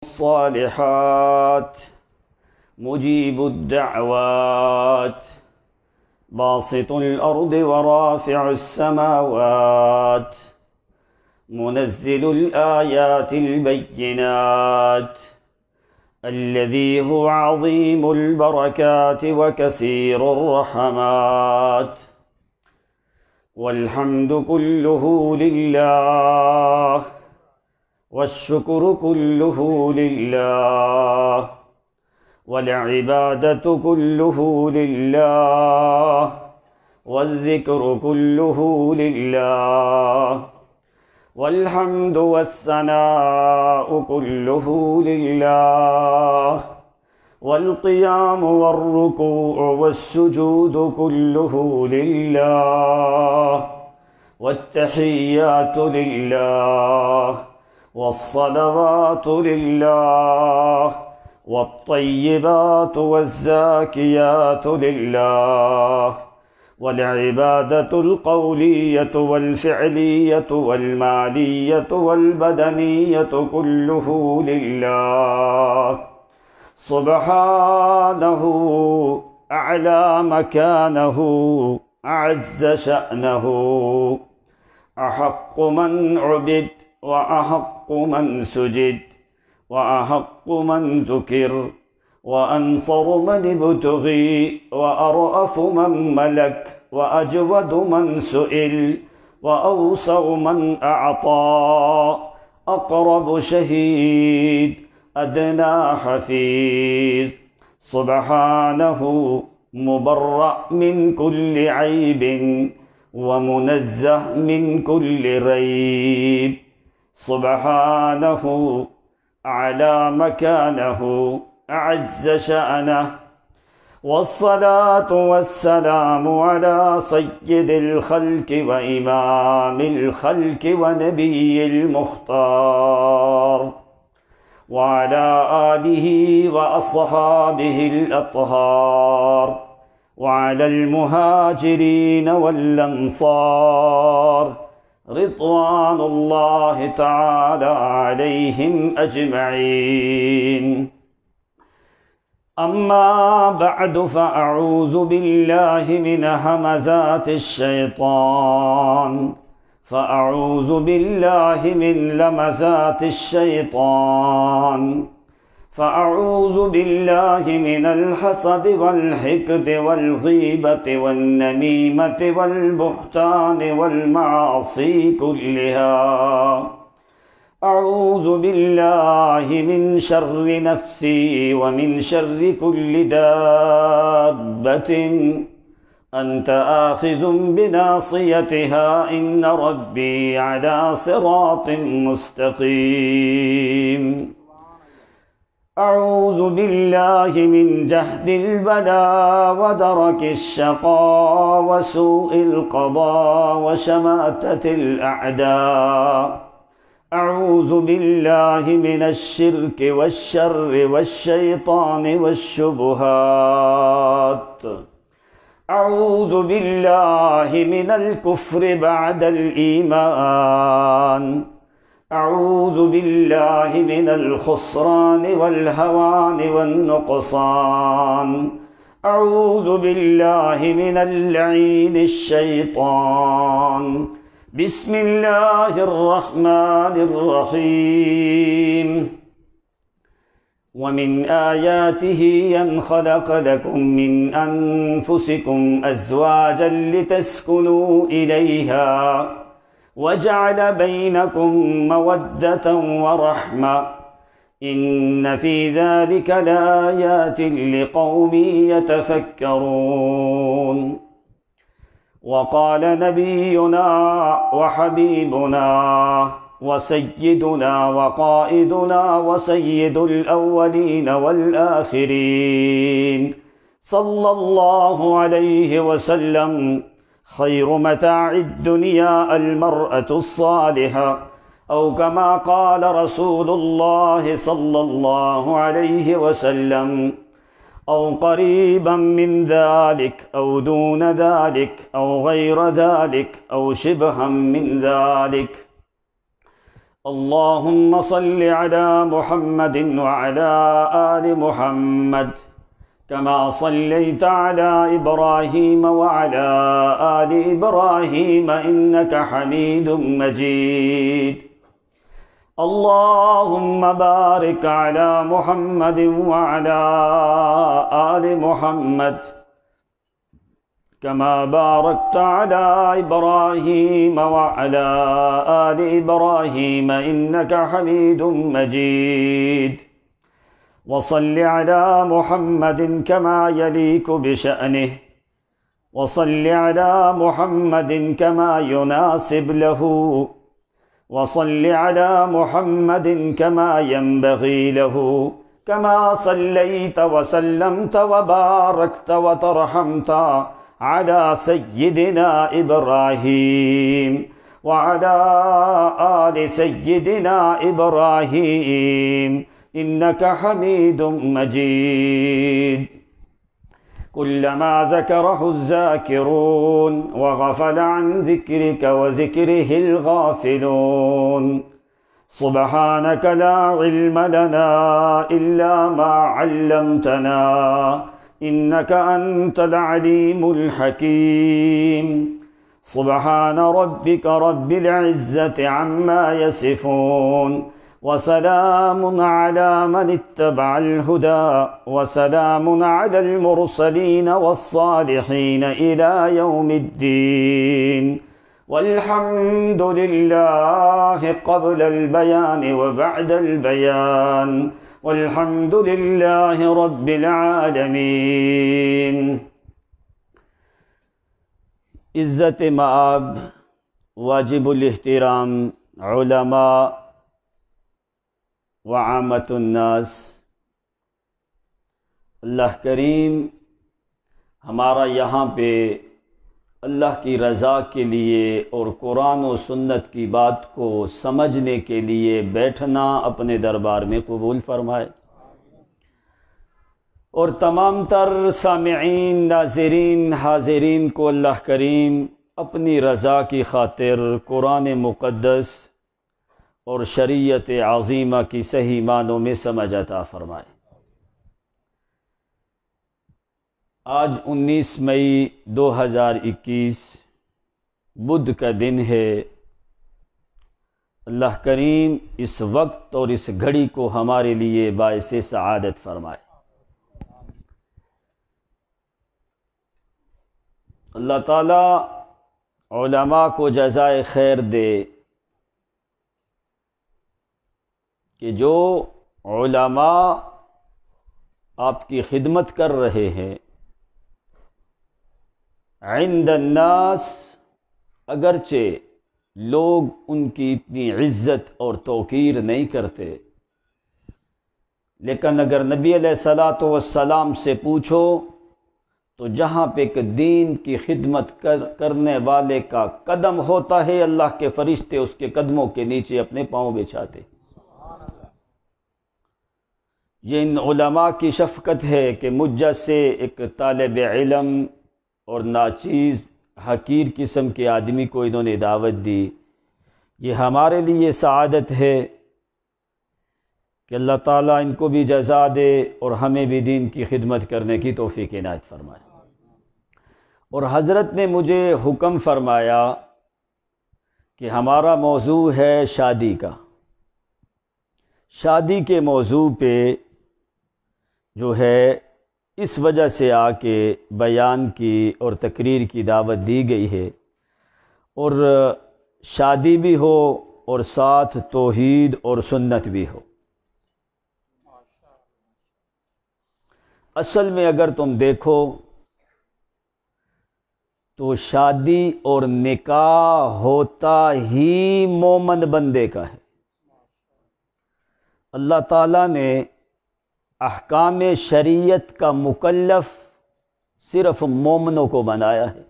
الصالحات مجيب الدعوات باسط الأرض ورافع السماوات منزل الآيات البينات الذي هو عظيم البركات وكثير الرحمات والحمد كله لله والشكر كله لله والعبادة كله لله والذكر كله لله والحمد والثناء كله لله والقيام والركوع والسجود كله لله والتحيات لله والصلوات لله والطيبات والزاكيات لله والعبادة القولية والفعلية والمالية والبدنية كله لله سبحانه أعلى مكانه أعز شأنه أحق من عبد وأحق من سجد وأحق من ذكر وأنصر من ابتغي وأرأف من ملك وأجود من سئل وأوسع من أعطى أقرب شهيد أدنى حفيظ سبحانه مبرأ من كل عيب ومنزه من كل ريب سبحانه أعلى مكانه أعز شأنه والصلاة والسلام على سيد الخلق وإمام الخلق ونبي المختار وعلى آله وأصحابه الأطهار وعلى المهاجرين والأنصار رضوان الله تعالى عليهم أجمعين أما بعد فأعوذ بالله من همزات الشيطان فأعوذ بالله من لمزات الشيطان فأعوذ بالله من الحسد والحقد والغيبة والنميمة والبهتان والمعاصي كلها أعوذ بالله من شر نفسي ومن شر كل دابة أنت آخذ بناصيتها إن ربي على صراط مستقيم أعوذ بالله من جهد البلاء ودرك الشقاء وسوء القضاء وشماتة الأعداء أعوذ بالله من الشرك والشر والشيطان والشبهات أعوذ بالله من الكفر بعد الإيمان أعوذ بالله من الخسران والهوان والنقصان أعوذ بالله من اللعين الشيطان بسم الله الرحمن الرحيم ومن آياته أن خلق لكم من أنفسكم أزواجا لتسكنوا إليها وجعل بينكم مودة ورحمة إن في ذلك لآيات لقوم يتفكرون وقال نبينا وحبيبنا وسيدنا وقائدنا وسيد الأولين والآخرين صلى الله عليه وسلم خير متاع الدنيا المرأة الصالحة أو كما قال رسول الله صلى الله عليه وسلم أو قريبا من ذلك أو دون ذلك أو غير ذلك أو شبها من ذلك اللهم صل على محمد وعلى آل محمد كما صليت على إبراهيم وعلى آل إبراهيم إنك حميد مجيد. اللهم بارك على محمد وعلى آل محمد كما باركت على إبراهيم وعلى آل إبراهيم إنك حميد مجيد. وصل على محمد كما يليق بشأنه وصل على محمد كما يناسب له وصل على محمد كما ينبغي له كما صليت وسلمت وباركت وترحمت على سيدنا إبراهيم وعلى آل سيدنا إبراهيم إنك حميد مجيد. كلما ذكره الذاكرون وغفل عن ذكرك وذكره الغافلون. سبحانك لا علم لنا إلا ما علمتنا إنك أنت العليم الحكيم. سبحان ربك رب العزة عما يصفون وسلام على من اتبع الهدى وسلام على المرسلين والصالحين إلى يوم الدين. والحمد لله قبل البيان وبعد البيان والحمد لله رب العالمين. عزت مآب واجب الاحترام علماء وعامت الناس، اللہ کریم ہمارا یہاں پہ اللہ کی رضا کے لیے اور قرآن و سنت کی بات کو سمجھنے کے لیے بیٹھنا اپنے دربار میں قبول فرمائے، اور تمام تر سامعین، ناظرین، حاضرین کو اللہ کریم اپنی رضا کی خاطر قرآن مقدس اور شریعت عظیمہ کی صحیح معنوں میں سمجھ عطا فرمائے۔ آج 19 مئی 2021 بدھ کا دن ہے۔ اللہ کریم اس وقت اور اس گھڑی کو ہمارے لیے باعث سعادت فرمائے۔ اللہ تعالیٰ علماء کو جزائے خیر دے کہ جو علماء آپ کی خدمت کر رہے ہیں عند الناس، اگرچہ لوگ ان کی اتنی عزت اور توقیر نہیں کرتے، لیکن اگر نبی علیہ الصلاۃ والسلام سے پوچھو تو جہاں پہ کہ دین کی خدمت کرنے والے کا قدم ہوتا ہے، اللہ کے فرشتے اس کے قدموں کے نیچے اپنے پاؤں بچھاتے۔ یہ ان علماء کی شفقت ہے کہ مجھ جیسے ایک طالب علم اور ناچیز حقیر قسم کے آدمی کو انہوں نے دعوت دی۔ یہ ہمارے لیے سعادت ہے کہ اللہ تعالیٰ ان کو بھی جزا دے اور ہمیں بھی دین کی خدمت کرنے کی توفیق عنایت فرمائے۔ اور حضرت نے مجھے حکم فرمایا کہ ہمارا موضوع ہے شادی کا۔ شادی کے موضوع پہ جو ہے اس وجہ سے آ کے بیان کی اور تقریر کی دعوت دی گئی ہے، اور شادی بھی ہو اور ساتھ توحید اور سنت بھی ہو۔ اصل میں اگر تم دیکھو تو شادی اور نکاح ہوتا ہی مومن بندے کا ہے۔ اللہ تعالیٰ نے احکام شریعت کا مکلف صرف مومنوں کو بنایا ہے۔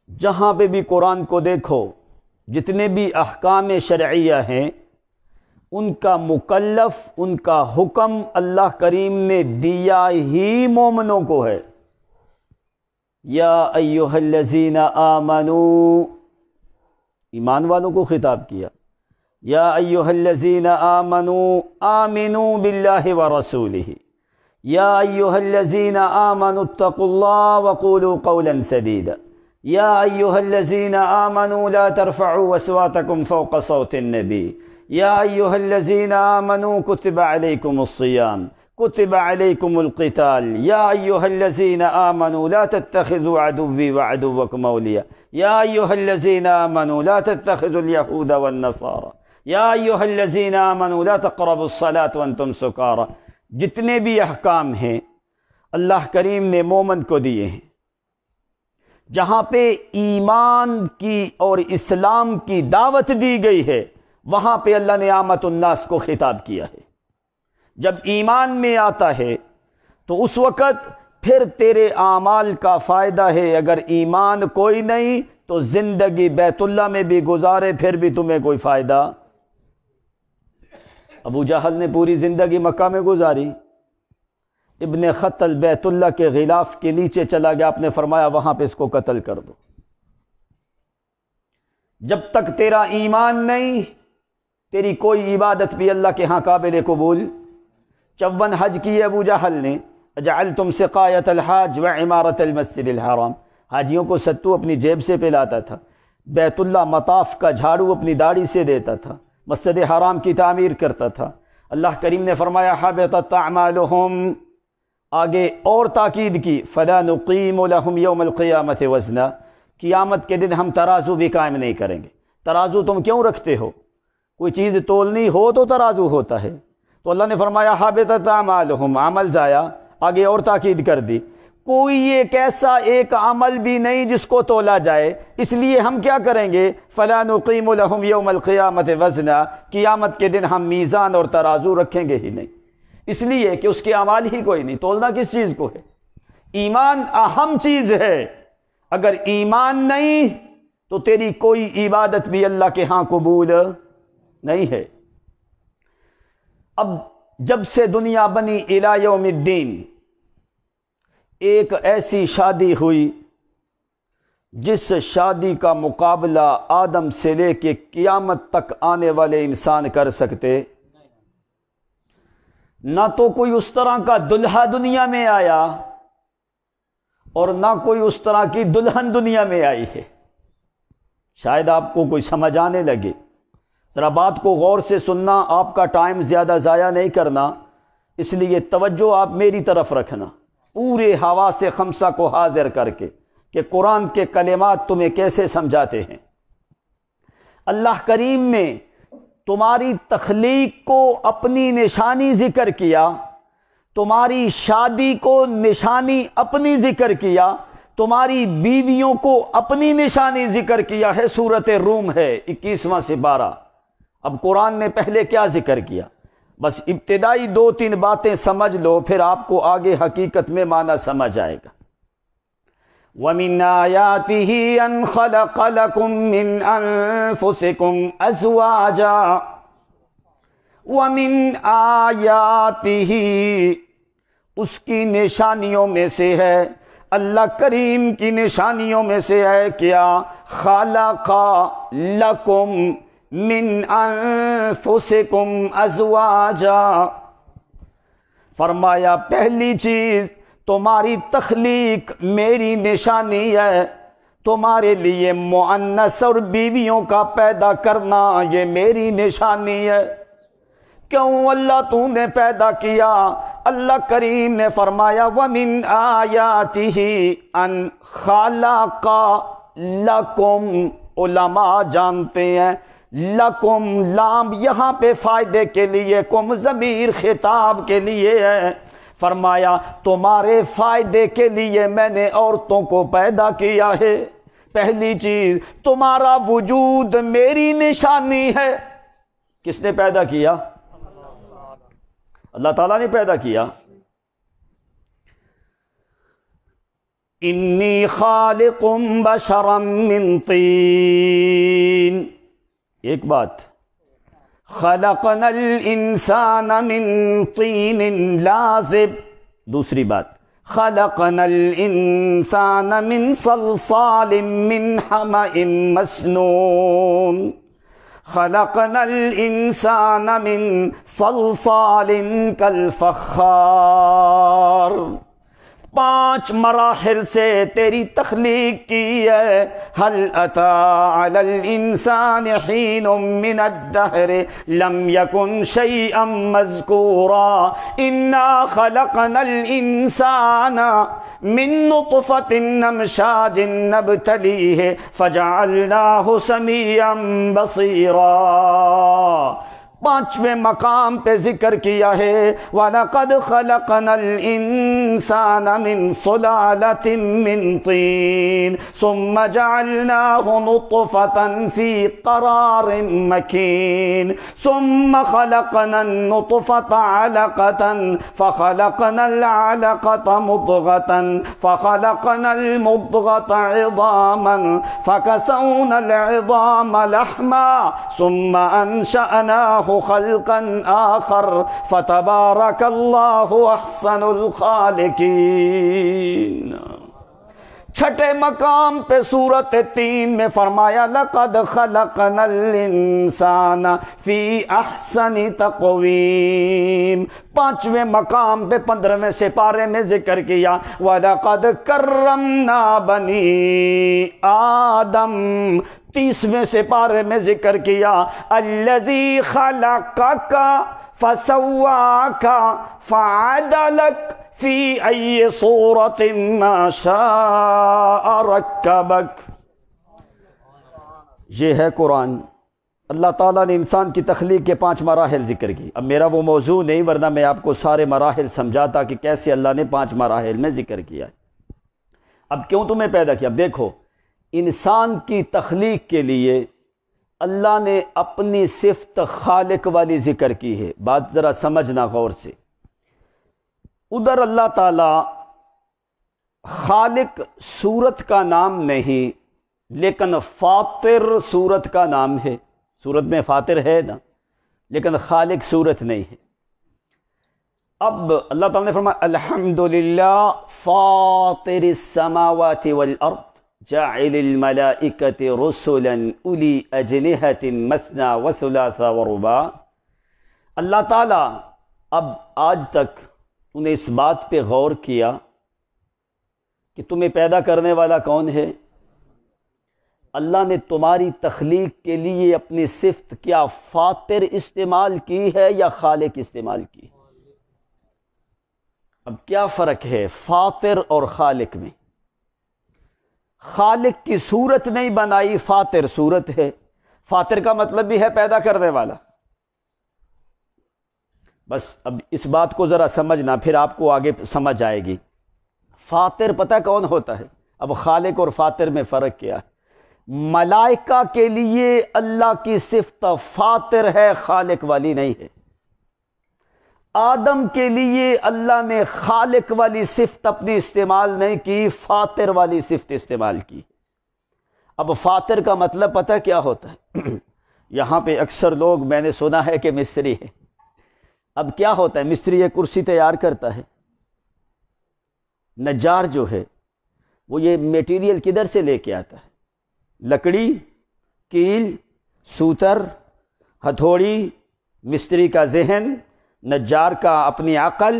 جہاں پہ بھی قرآن کو دیکھو، جتنے بھی احکام شرعیہ ہیں، ان کا مکلف، ان کا حکم اللہ کریم نے دیا ہی مومنوں کو ہے۔ یا ایھا الذین آمنوا ایمان والوں کو خطاب کیا، یا ایھا الذین آمنوا آمنوا باللہ ورسولہ، یا ایھا الذین آمنوا اتقوا اللہ وقولوا قولا سدیدا، یا ایھا الذین آمنوا لا ترفعوا اصواتکم فوق صوت النبی، یا ایھا الذین آمنوا کتب علیکم الصیام کتب علیکم القتال، یا ایھا الذین آمنوا لا تتخذوا عدوی وعدوکم اولیاء، یا ایھا الذین آمنوا لا تتخذوا اليہود والنصارى، یا ایھا الذین آمنوا لا تقربوا الصلاة وانتم سکارى۔ جتنے بھی احکام ہیں اللہ کریم نے مومن کو دیے ہیں، جہاں پہ ایمان کی اور اسلام کی دعوت دی گئی ہے وہاں پہ اللہ نے عامۃ الناس کو خطاب کیا ہے۔ جب ایمان میں آتا ہے تو اس وقت پھر تیرے اعمال کا فائدہ ہے، اگر ایمان کوئی نہیں تو زندگی بیت اللہ میں بھی گزارے پھر بھی تمہیں کوئی فائدہ۔ ابو جہل نے پوری زندگی مکہ میں گزاری، ابن خطل بیت اللہ کے غلاف کے نیچے چلا گیا، آپ نے فرمایا وہاں پہ اس کو قتل کر دو۔ جب تک تیرا ایمان نہیں تیری کوئی عبادت بھی اللہ کے ہاں قابل قبول۔ 54 حج کیے ابو جہل نے، اجعلتم سقایۃ الحاج وعمارۃ المسجد الحرام، حاجیوں کو ستو اپنی جیب سے پلاتا تھا، بیت اللہ مطاف کا جھاڑو اپنی داڑھی سے دیتا تھا، مسجد حرام کی تعمیر کرتا تھا۔ اللہ کریم نے فرمایا حبطت اعمالہم، آگے اور تاکید کی فلا نقیم لہم یوم القیامت وزنا، قیامت کے دن ہم ترازو بھی قائم نہیں کریں گے۔ ترازو تم کیوں رکھتے ہو؟ کوئی چیز تولنی ہو تو ترازو ہوتا ہے، تو اللہ نے فرمایا حبطت اعمالہم، عمل ضائع۔ آگے اور تاکید کر دی کوئی ایک ایسا ایک عمل بھی نہیں جس کو تولا جائے، اس لیے ہم کیا کریں گے؟ فلا نقیم لہم یوم القیامت وزنا، قیامت کے دن ہم میزان اور ترازو رکھیں گے ہی نہیں، اس لیے کہ اس کے اعمال ہی کوئی نہیں، تولنا کس چیز کو ہے؟ ایمان اہم چیز ہے، اگر ایمان نہیں تو تیری کوئی عبادت بھی اللہ کے ہاں قبول نہیں ہے۔ اب جب سے دنیا بنی الی یوم الدین ایک ایسی شادی ہوئی جس شادی کا مقابلہ آدم سے لے کے قیامت تک آنے والے انسان کر سکتے نہ، تو کوئی اس طرح کا دلہا دنیا میں آیا اور نہ کوئی اس طرح کی دلہن دنیا میں آئی ہے۔ شاید آپ کو کوئی سمجھ آنے لگے، ذرا بات کو غور سے سننا، آپ کا ٹائم زیادہ ضائع نہیں کرنا، اس لیے توجہ آپ میری طرف رکھنا، پورے حواس خمسہ کو حاضر کر کے کہ قرآن کے کلمات تمہیں کیسے سمجھاتے ہیں۔ اللہ کریم نے تمہاری تخلیق کو اپنی نشانی ذکر کیا، تمہاری شادی کو نشانی اپنی ذکر کیا، تمہاری بیویوں کو اپنی نشانی ذکر کیا ہے۔ سورۃ روم ہے 21واں سے 12۔ اب قرآن نے پہلے کیا ذکر کیا؟ بس ابتدائی 2-3 باتیں سمجھ لو، پھر آپ کو آگے حقیقت میں معنی سمجھ آئے گا۔ وَمِنْ آيَاتِهِ أَنْ خَلَقَ لَكُم مِّنْ أَنفُسِكُمْ أَزْوَاجًا وَمِنْ آيَاتِهِ، اس کی نشانیوں میں سے ہے، اللہ کریم کی نشانیوں میں سے ہے کیا؟ خَلَقَ لَكُم من انفسکم ازواجا، فرمایا پہلی چیز تمہاری تخلیق میری نشانی ہے، تمہارے لیے مؤنث اور بیویوں کا پیدا کرنا یہ میری نشانی ہے۔ کیوں اللہ تو نے پیدا کیا؟ اللہ کریم نے فرمایا وَمِنْ آیَاتِهِ أَنْ خَلَقَ لَكُمْ، علماء جانتے ہیں لکم لام یہاں پہ فائدے کے لیے، کم ضمیر خطاب کے لیے ہے، فرمایا تمہارے فائدے کے لیے میں نے عورتوں کو پیدا کیا ہے۔ پہلی چیز تمہارا وجود میری نشانی ہے۔ کس نے پیدا کیا؟ اللہ تعالیٰ نے پیدا کیا۔ انی خالق بشرا من طین، ایک بات، خلقنا الانسان من طین لازب، دوسری بات خلقنا الانسان من صلصال من حمأ مسنون خلقنا الانسان من صلصال کالفخار. 5 مراحل سے تیری تخلیق کی ہے. هل اتى على الانسان حين من الدهر لم يكن شيئا مذكورا انا خلقنا الانسان من نطفة امشاج نبتليه فجعلناه سميعا بصيرا. 5ویں مقام پہ ذکر کیا ہے وَلَقَدْ خَلَقْنَا الْإِنسَانَ مِنْ صُلَالَةٍ مِّنْ طِينٍ ثُمَّ جَعَلْنَاهُ نُطْفَةً فِي قَرَارٍ مَّكِينٍ ثُمَّ خَلَقْنَا النُّطْفَةَ عَلَقَةً فَخَلَقْنَا الْعَلَقَةَ مُضْغَةً فَخَلَقْنَا الْمُضْغَةَ عِظَامًا فَكَسَوْنَا الْعِظَامَ لَحْمًا ثُمَّ أَنشَأْنَاهُ خلقا آخر فتبارک اللہ احسن الخالقین. 6 مقام پہ سورۃ 3 میں فرمایا لقد خلقنا الانسان فی احسن تقویم. 5ویں مقام پہ 15ویں سپارے میں ذکر کیا وَلَقَدْ كَرَّمْنَا بَنِي آدم. 30ویں سپارے میں ذکر کیا الذی خلقک فسواک فعدلک فی ای صورت ما شاء رکبک. یہ ہے قرآن. اللہ تعالیٰ نے انسان کی تخلیق کے 5 مراحل ذکر کی. اب میرا وہ موضوع نہیں ورنہ میں آپ کو سارے مراحل سمجھاتا کہ کیسے اللہ نے 5 مراحل میں ذکر کیا ہے. اب کیوں تمہیں پیدا کیا؟ اب دیکھو انسان کی تخلیق کے لیے اللہ نے اپنی صفت خالق والی ذکر کی ہے. بات ذرا سمجھنا غور سے. ادھر اللہ تعالی خالق صورت کا نام نہیں لیکن فاطر صورت کا نام ہے. صورت میں فاطر ہے نا لیکن خالق صورت نہیں ہے. اب اللہ تعالیٰ نے فرمایا الحمدللہ فاطر السماوات والارض جاعل الملائکۃ رسلا اولی اجنحۃ مثنی وثلاث ورباع. اللہ تعالیٰ اب آج تک انہیں اس بات پہ غور کیا کہ تمہیں پیدا کرنے والا کون ہے. اللہ نے تمہاری تخلیق کے لیے اپنی صفت کیا فاطر استعمال کی ہے یا خالق استعمال کی؟ اب کیا فرق ہے فاطر اور خالق میں؟ خالق کی صورت نہیں بنائی، فاطر صورت ہے. فاطر کا مطلب بھی ہے پیدا کرنے والا. بس اب اس بات کو ذرا سمجھنا پھر آپ کو آگے سمجھ آئے گی. فاطر پتہ کون ہوتا ہے؟ اب خالق اور فاطر میں فرق کیا ہے؟ ملائکہ کے لیے اللہ کی صفت فاطر ہے، خالق والی نہیں ہے. آدم کے لیے اللہ نے خالق والی صفت اپنی استعمال نہیں کی، فاطر والی صفت استعمال کی. اب فاطر کا مطلب پتہ کیا ہوتا ہے؟ یہاں پہ اکثر لوگ میں نے سنا ہے کہ مستری ہے. اب کیا ہوتا ہے؟ مستری یہ کرسی تیار کرتا ہے، نجار جو ہے وہ یہ میٹیریل کدھر سے لے کے آتا ہے؟ لکڑی، کیل، سوتر، ہتھوڑی، مستری کا ذہن، نجار کا اپنی عقل،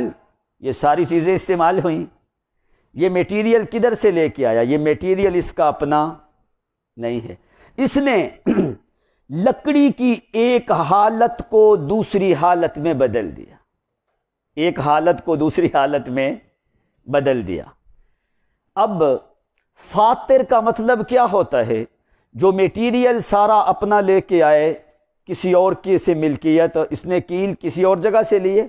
یہ ساری چیزیں استعمال ہوئیں. یہ میٹیریل کدھر سے لے کے آیا؟ یہ میٹیریل اس کا اپنا نہیں ہے. اس نے لکڑی کی ایک حالت کو دوسری حالت میں بدل دیا، ایک حالت کو دوسری حالت میں بدل دیا. اب فاطر کا مطلب کیا ہوتا ہے؟ جو میٹیریل سارا اپنا لے کے آئے، کسی اور کی سے ملکیت، اس نے کیل کسی اور جگہ سے لیے،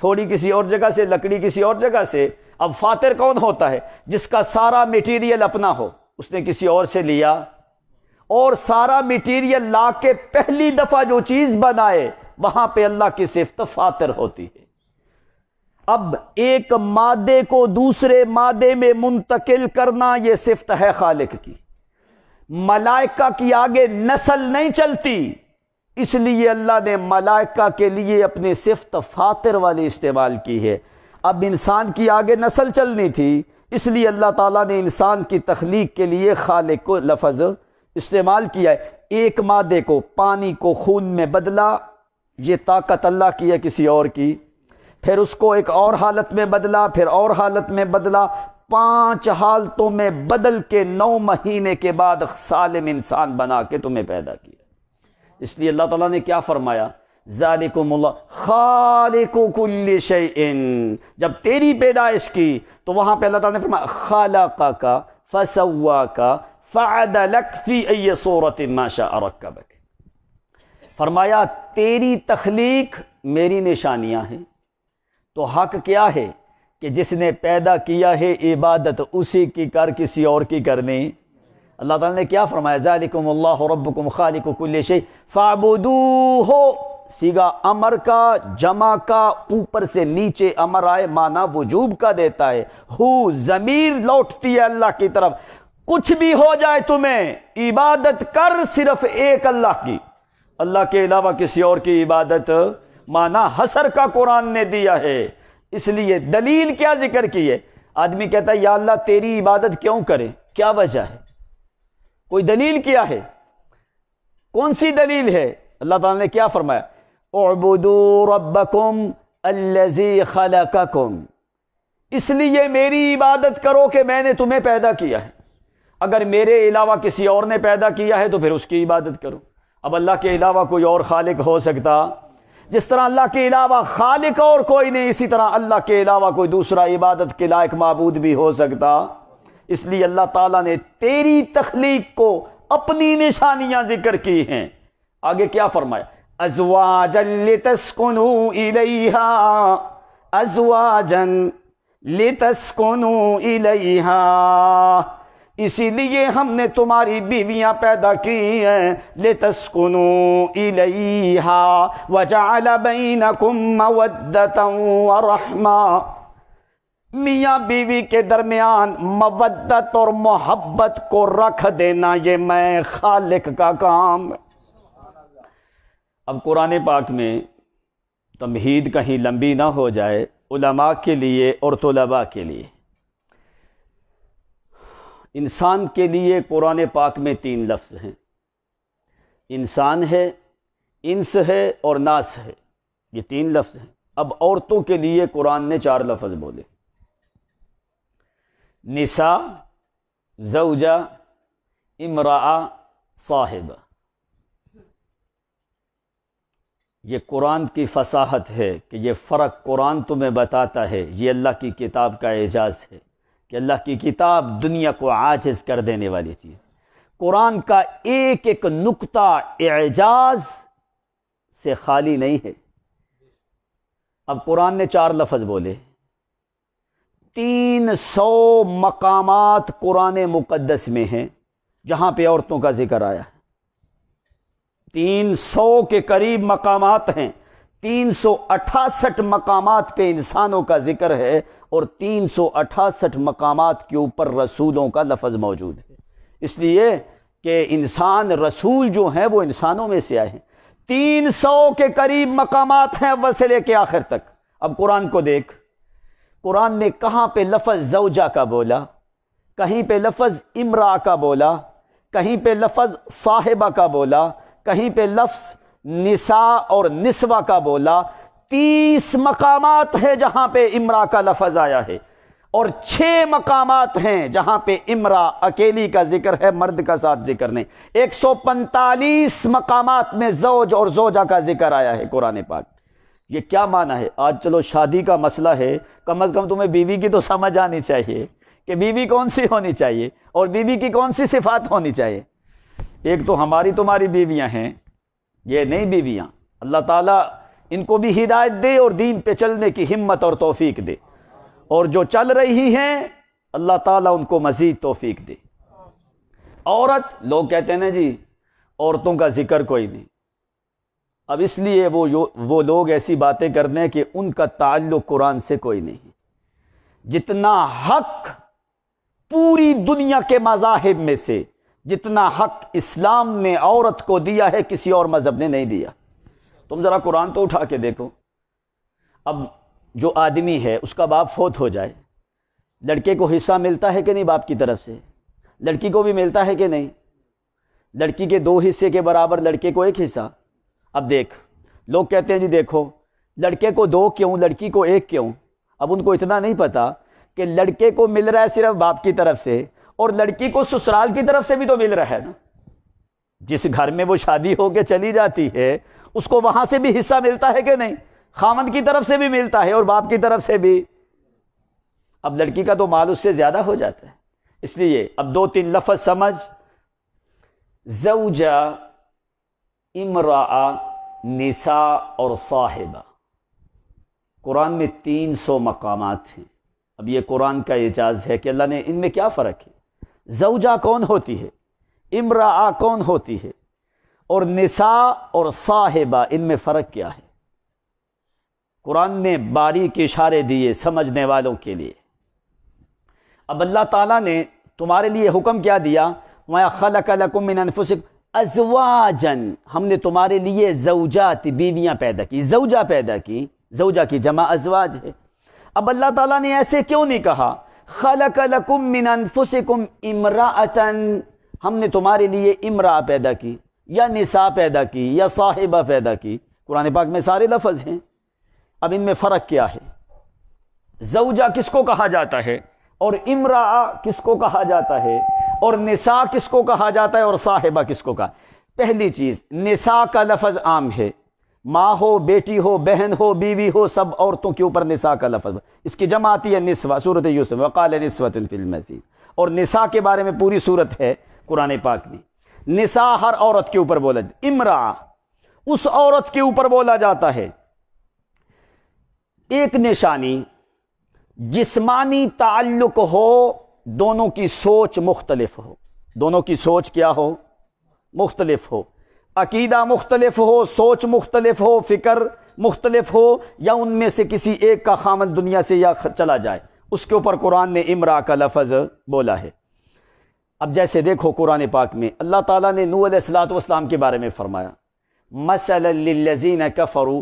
تھوڑی کسی اور جگہ سے، لکڑی کسی اور جگہ سے. اب فاطر کون ہوتا ہے؟ جس کا سارا میٹیریل اپنا ہو، اس نے کسی اور سے لیا اور سارا میٹیریل لا کے پہلی دفعہ جو چیز بنائے، وہاں پہ اللہ کی صفت فاطر ہوتی ہے. اب ایک مادے کو دوسرے مادے میں منتقل کرنا یہ صفت ہے خالق کی. ملائکہ کی آگے نسل نہیں چلتی، اس لیے اللہ نے ملائکہ کے لیے اپنی صفت فاطر والی استعمال کی ہے. اب انسان کی آگے نسل چلنی تھی، اس لیے اللہ تعالیٰ نے انسان کی تخلیق کے لیے خالق کو لفظ استعمال کیا ہے۔ ایک مادے کو، پانی کو خون میں بدلا، یہ طاقت اللہ کی ہے کسی اور کی، پھر اس کو ایک اور حالت میں بدلا، پھر اور حالت میں بدلا، 5 حالتوں میں بدل کے 9 مہینے کے بعد سالم انسان بنا کے تمہیں پیدا کیا۔ اس لیے اللہ تعالیٰ نے کیا فرمایا؟ ذالکم اللہ خالق کل شیء۔ جب تیری پیدائش کی تو وہاں پہ اللہ تعالیٰ نے فرمایا خلقک فسواک فعدلک فی ای صورت ما شاء رکبک۔ فرمایا تیری تخلیق میری نشانیاں ہیں، تو حق کیا ہے کہ جس نے پیدا کیا ہے عبادت اسی کی کر، کسی اور کی کرنی۔ اللہ تعالیٰ نے کیا فرمایا؟ ذالکم اللہ ربکم خالق کل شیء فاعبدوہ، سیگا امر کا، جمع کا، اوپر سے نیچے امر آئے معنی وجوب کا دیتا ہے۔ ہو ضمیر لوٹتی ہے اللہ کی طرف، کچھ بھی ہو جائے تمہیں عبادت کر صرف ایک اللہ کی، اللہ کے علاوہ کسی اور کی عبادت معنی حسر کا قرآن نے دیا ہے۔ اس لیے دلیل کیا ذکر کی ہے؟ آدمی کہتا ہے یا اللہ تیری عبادت کیوں کرے، کیا وجہ ہے؟ کوئی دلیل کیا ہے؟ کون سی دلیل ہے؟ اللہ تعالیٰ نے کیا فرمایا؟ اعبدوا ربکم الذی خلقکم، اس لیے میری عبادت کرو کہ میں نے تمہیں پیدا کیا ہے۔ اگر میرے علاوہ کسی اور نے پیدا کیا ہے تو پھر اس کی عبادت کرو۔ اب اللہ کے علاوہ کوئی اور خالق ہو سکتا؟ جس طرح اللہ کے علاوہ خالق اور کوئی نہیں، اسی طرح اللہ کے علاوہ کوئی دوسرا عبادت کے لائق معبود بھی ہو سکتا۔ اس لیے اللہ تعالیٰ نے تیری تخلیق کو اپنی نشانیاں ذکر کی ہیں۔ آگے کیا فرمایا؟ ازواجا لتسکنوا الیہا، ازواجا لتسکنوا الیہا، اسی لیے ہم نے تمہاری بیویاں پیدا کی ہیں، لتسکنوا الیہا وجعل بینکم مودۃ ورحمہ، میاں بیوی کے درمیان مودت اور محبت کو رکھ دینا یہ میں خالق کا کام ہے۔ اب قرآن پاک میں تمہید کہیں لمبی نہ ہو جائے، علماء کے لیے اور طلباء کے لیے، انسان کے لیے قرآن پاک میں 3 لفظ ہیں، انسان ہے، انس ہے اور ناس ہے، یہ 3 لفظ ہیں۔ اب عورتوں کے لیے قرآن نے 4 لفظ بولے، نساء، زوجہ، امرأہ، صاحبہ۔ یہ قرآن کی فصاحت ہے کہ یہ فرق قرآن تمہیں بتاتا ہے، یہ اللہ کی کتاب کا اعجاز ہے کہ اللہ کی کتاب دنیا کو عاجز کر دینے والی چیز۔ قرآن کا ایک ایک نقطہ اعجاز سے خالی نہیں ہے۔ اب قرآن نے 4 لفظ بولے، 300 مقامات قرآن مقدس میں ہیں جہاں پہ عورتوں کا ذکر آیا ہے، 300 کے قریب مقامات ہیں، 368 مقامات پہ انسانوں کا ذکر ہے اور 368 مقامات کے اوپر رسولوں کا لفظ موجود ہے، اس لیے کہ انسان رسول جو ہیں وہ انسانوں میں سے آئے ہیں۔ 300 کے قریب مقامات ہیں اول سے لے کے آخر تک۔ اب قرآن کو دیکھ، قرآن نے کہاں پہ لفظ زوجہ کا بولا، کہیں پہ لفظ امرأہ کا بولا، کہیں پہ لفظ صاحبہ کا بولا، کہیں پہ لفظ نساء اور نسوہ کا بولا۔ 30 مقامات ہیں جہاں پہ امرأہ کا لفظ آیا ہے اور 6 مقامات ہیں جہاں پہ امرأہ اکیلی کا ذکر ہے، مرد کا ساتھ ذکر نہیں۔ 145 مقامات میں زوج اور زوجہ کا ذکر آیا ہے قرآن پاک۔ یہ کیا معنی ہے؟ آج چلو شادی کا مسئلہ ہے، کم از کم تمہیں بیوی کی تو سمجھ آنی چاہیے کہ بیوی کون سی ہونی چاہیے اور بیوی کی کون سی صفات ہونی چاہیے۔ ایک تو ہماری تمہاری بیویاں ہیں، یہ نئی بیویاں، اللہ تعالیٰ ان کو بھی ہدایت دے اور دین پہ چلنے کی ہمت اور توفیق دے، اور جو چل رہی ہیں اللہ تعالیٰ ان کو مزید توفیق دے۔ عورت، لوگ کہتے ہیں نا جی عورتوں کا ذکر کوئی نہیں، اب اس لیے وہ لوگ ایسی باتیں کرنے ہیں کہ ان کا تعلق قرآن سے کوئی نہیں۔ جتنا حق پوری دنیا کے مذاہب میں سے، جتنا حق اسلام نے عورت کو دیا ہے کسی اور مذہب نے نہیں دیا۔ تم ذرا قرآن تو اٹھا کے دیکھو۔ اب جو آدمی ہے اس کا باپ فوت ہو جائے، لڑکے کو حصہ ملتا ہے کہ نہیں باپ کی طرف سے؟ لڑکی کو بھی ملتا ہے کہ نہیں؟ لڑکی کے 2 حصے کے برابر لڑکے کو 1 حصہ۔ اب دیکھ، لوگ کہتے ہیں جی دیکھو لڑکے کو 2 کیوں، لڑکی کو 1 کیوں؟ اب ان کو اتنا نہیں پتا کہ لڑکے کو مل رہا ہے صرف باپ کی طرف سے، اور لڑکی کو سسرال کی طرف سے بھی تو مل رہا ہے نا۔ جس گھر میں وہ شادی ہو کے چلی جاتی ہے اس کو وہاں سے بھی حصہ ملتا ہے کہ نہیں؟ خامند کی طرف سے بھی ملتا ہے اور باپ کی طرف سے بھی۔ اب لڑکی کا تو مال اس سے زیادہ ہو جاتا ہے، اس لیے اب 2-3 لفظ سمجھ۔ زوجہ، امرأہ، نساء اور صاحبہ، قرآن میں 300 مقامات ہیں۔ اب یہ قرآن کا اعجاز ہے کہ اللہ نے ان میں کیا فرق ہے؟ زوجہ کون ہوتی ہے، امرأہ کون ہوتی ہے، اور نساء اور صاحبہ ان میں فرق کیا ہے؟ قرآن نے باریک اشارے دیے سمجھنے والوں کے لیے۔ اب اللہ تعالیٰ نے تمہارے لیے حکم کیا دیا؟ وَمَا خَلَقَ لَكُم مِّنْ أَنفُسِكُمْ أَزْوَاجًا، ہم نے تمہارے لیے زوجات، بیویاں پیدا کی، زوجہ پیدا کی، زوجہ کی جمع ازواج ہے۔ اب اللہ تعالیٰ نے ایسے کیوں نہیں کہا خَلَقَ لَكُم مِّنْ أَنفُسِكُمْ امرأة، ہم نے تمہارے لیے امرأہ پیدا کی یا نساء پیدا کی یا صاحبہ پیدا کی؟ قرآن پاک میں سارے لفظ ہیں۔ اب ان میں فرق کیا ہے؟ زوجہ کس کو کہا جاتا ہے اور امرأہ کس کو کہا جاتا ہے، اور نساء کس کو کہا جاتا ہے اور صاحبہ کس کو کہا؟ پہلی چیز، نساء کا لفظ عام ہے، ماں ہو، بیٹی ہو، بہن ہو، بیوی ہو، سب عورتوں کے اوپر نساء کا لفظ۔ اس کی جمع آتی ہے نسوہ، سورۃ یوسف، وقال نسوۃ فی المسجد، اور نساء کے بارے میں پوری سورت ہے قرآن پاک میں۔ نساء ہر عورت کے اوپر بولا جاتا، امرأہ اس عورت کے اوپر بولا جاتا ہے۔ ایک نشانی، جسمانی تعلق ہو، دونوں کی سوچ مختلف ہو، دونوں کی سوچ کیا ہو؟ مختلف ہو، عقیدہ مختلف ہو، سوچ مختلف ہو، فکر مختلف ہو، یا ان میں سے کسی ایک کا خامد دنیا سے یا چلا جائے، اس کے اوپر قرآن نے امرأہ کا لفظ بولا ہے۔ اب جیسے دیکھو قرآن پاک میں اللہ تعالیٰ نے نوح علیہ السلام کے بارے میں فرمایا مثلا للذین کفروا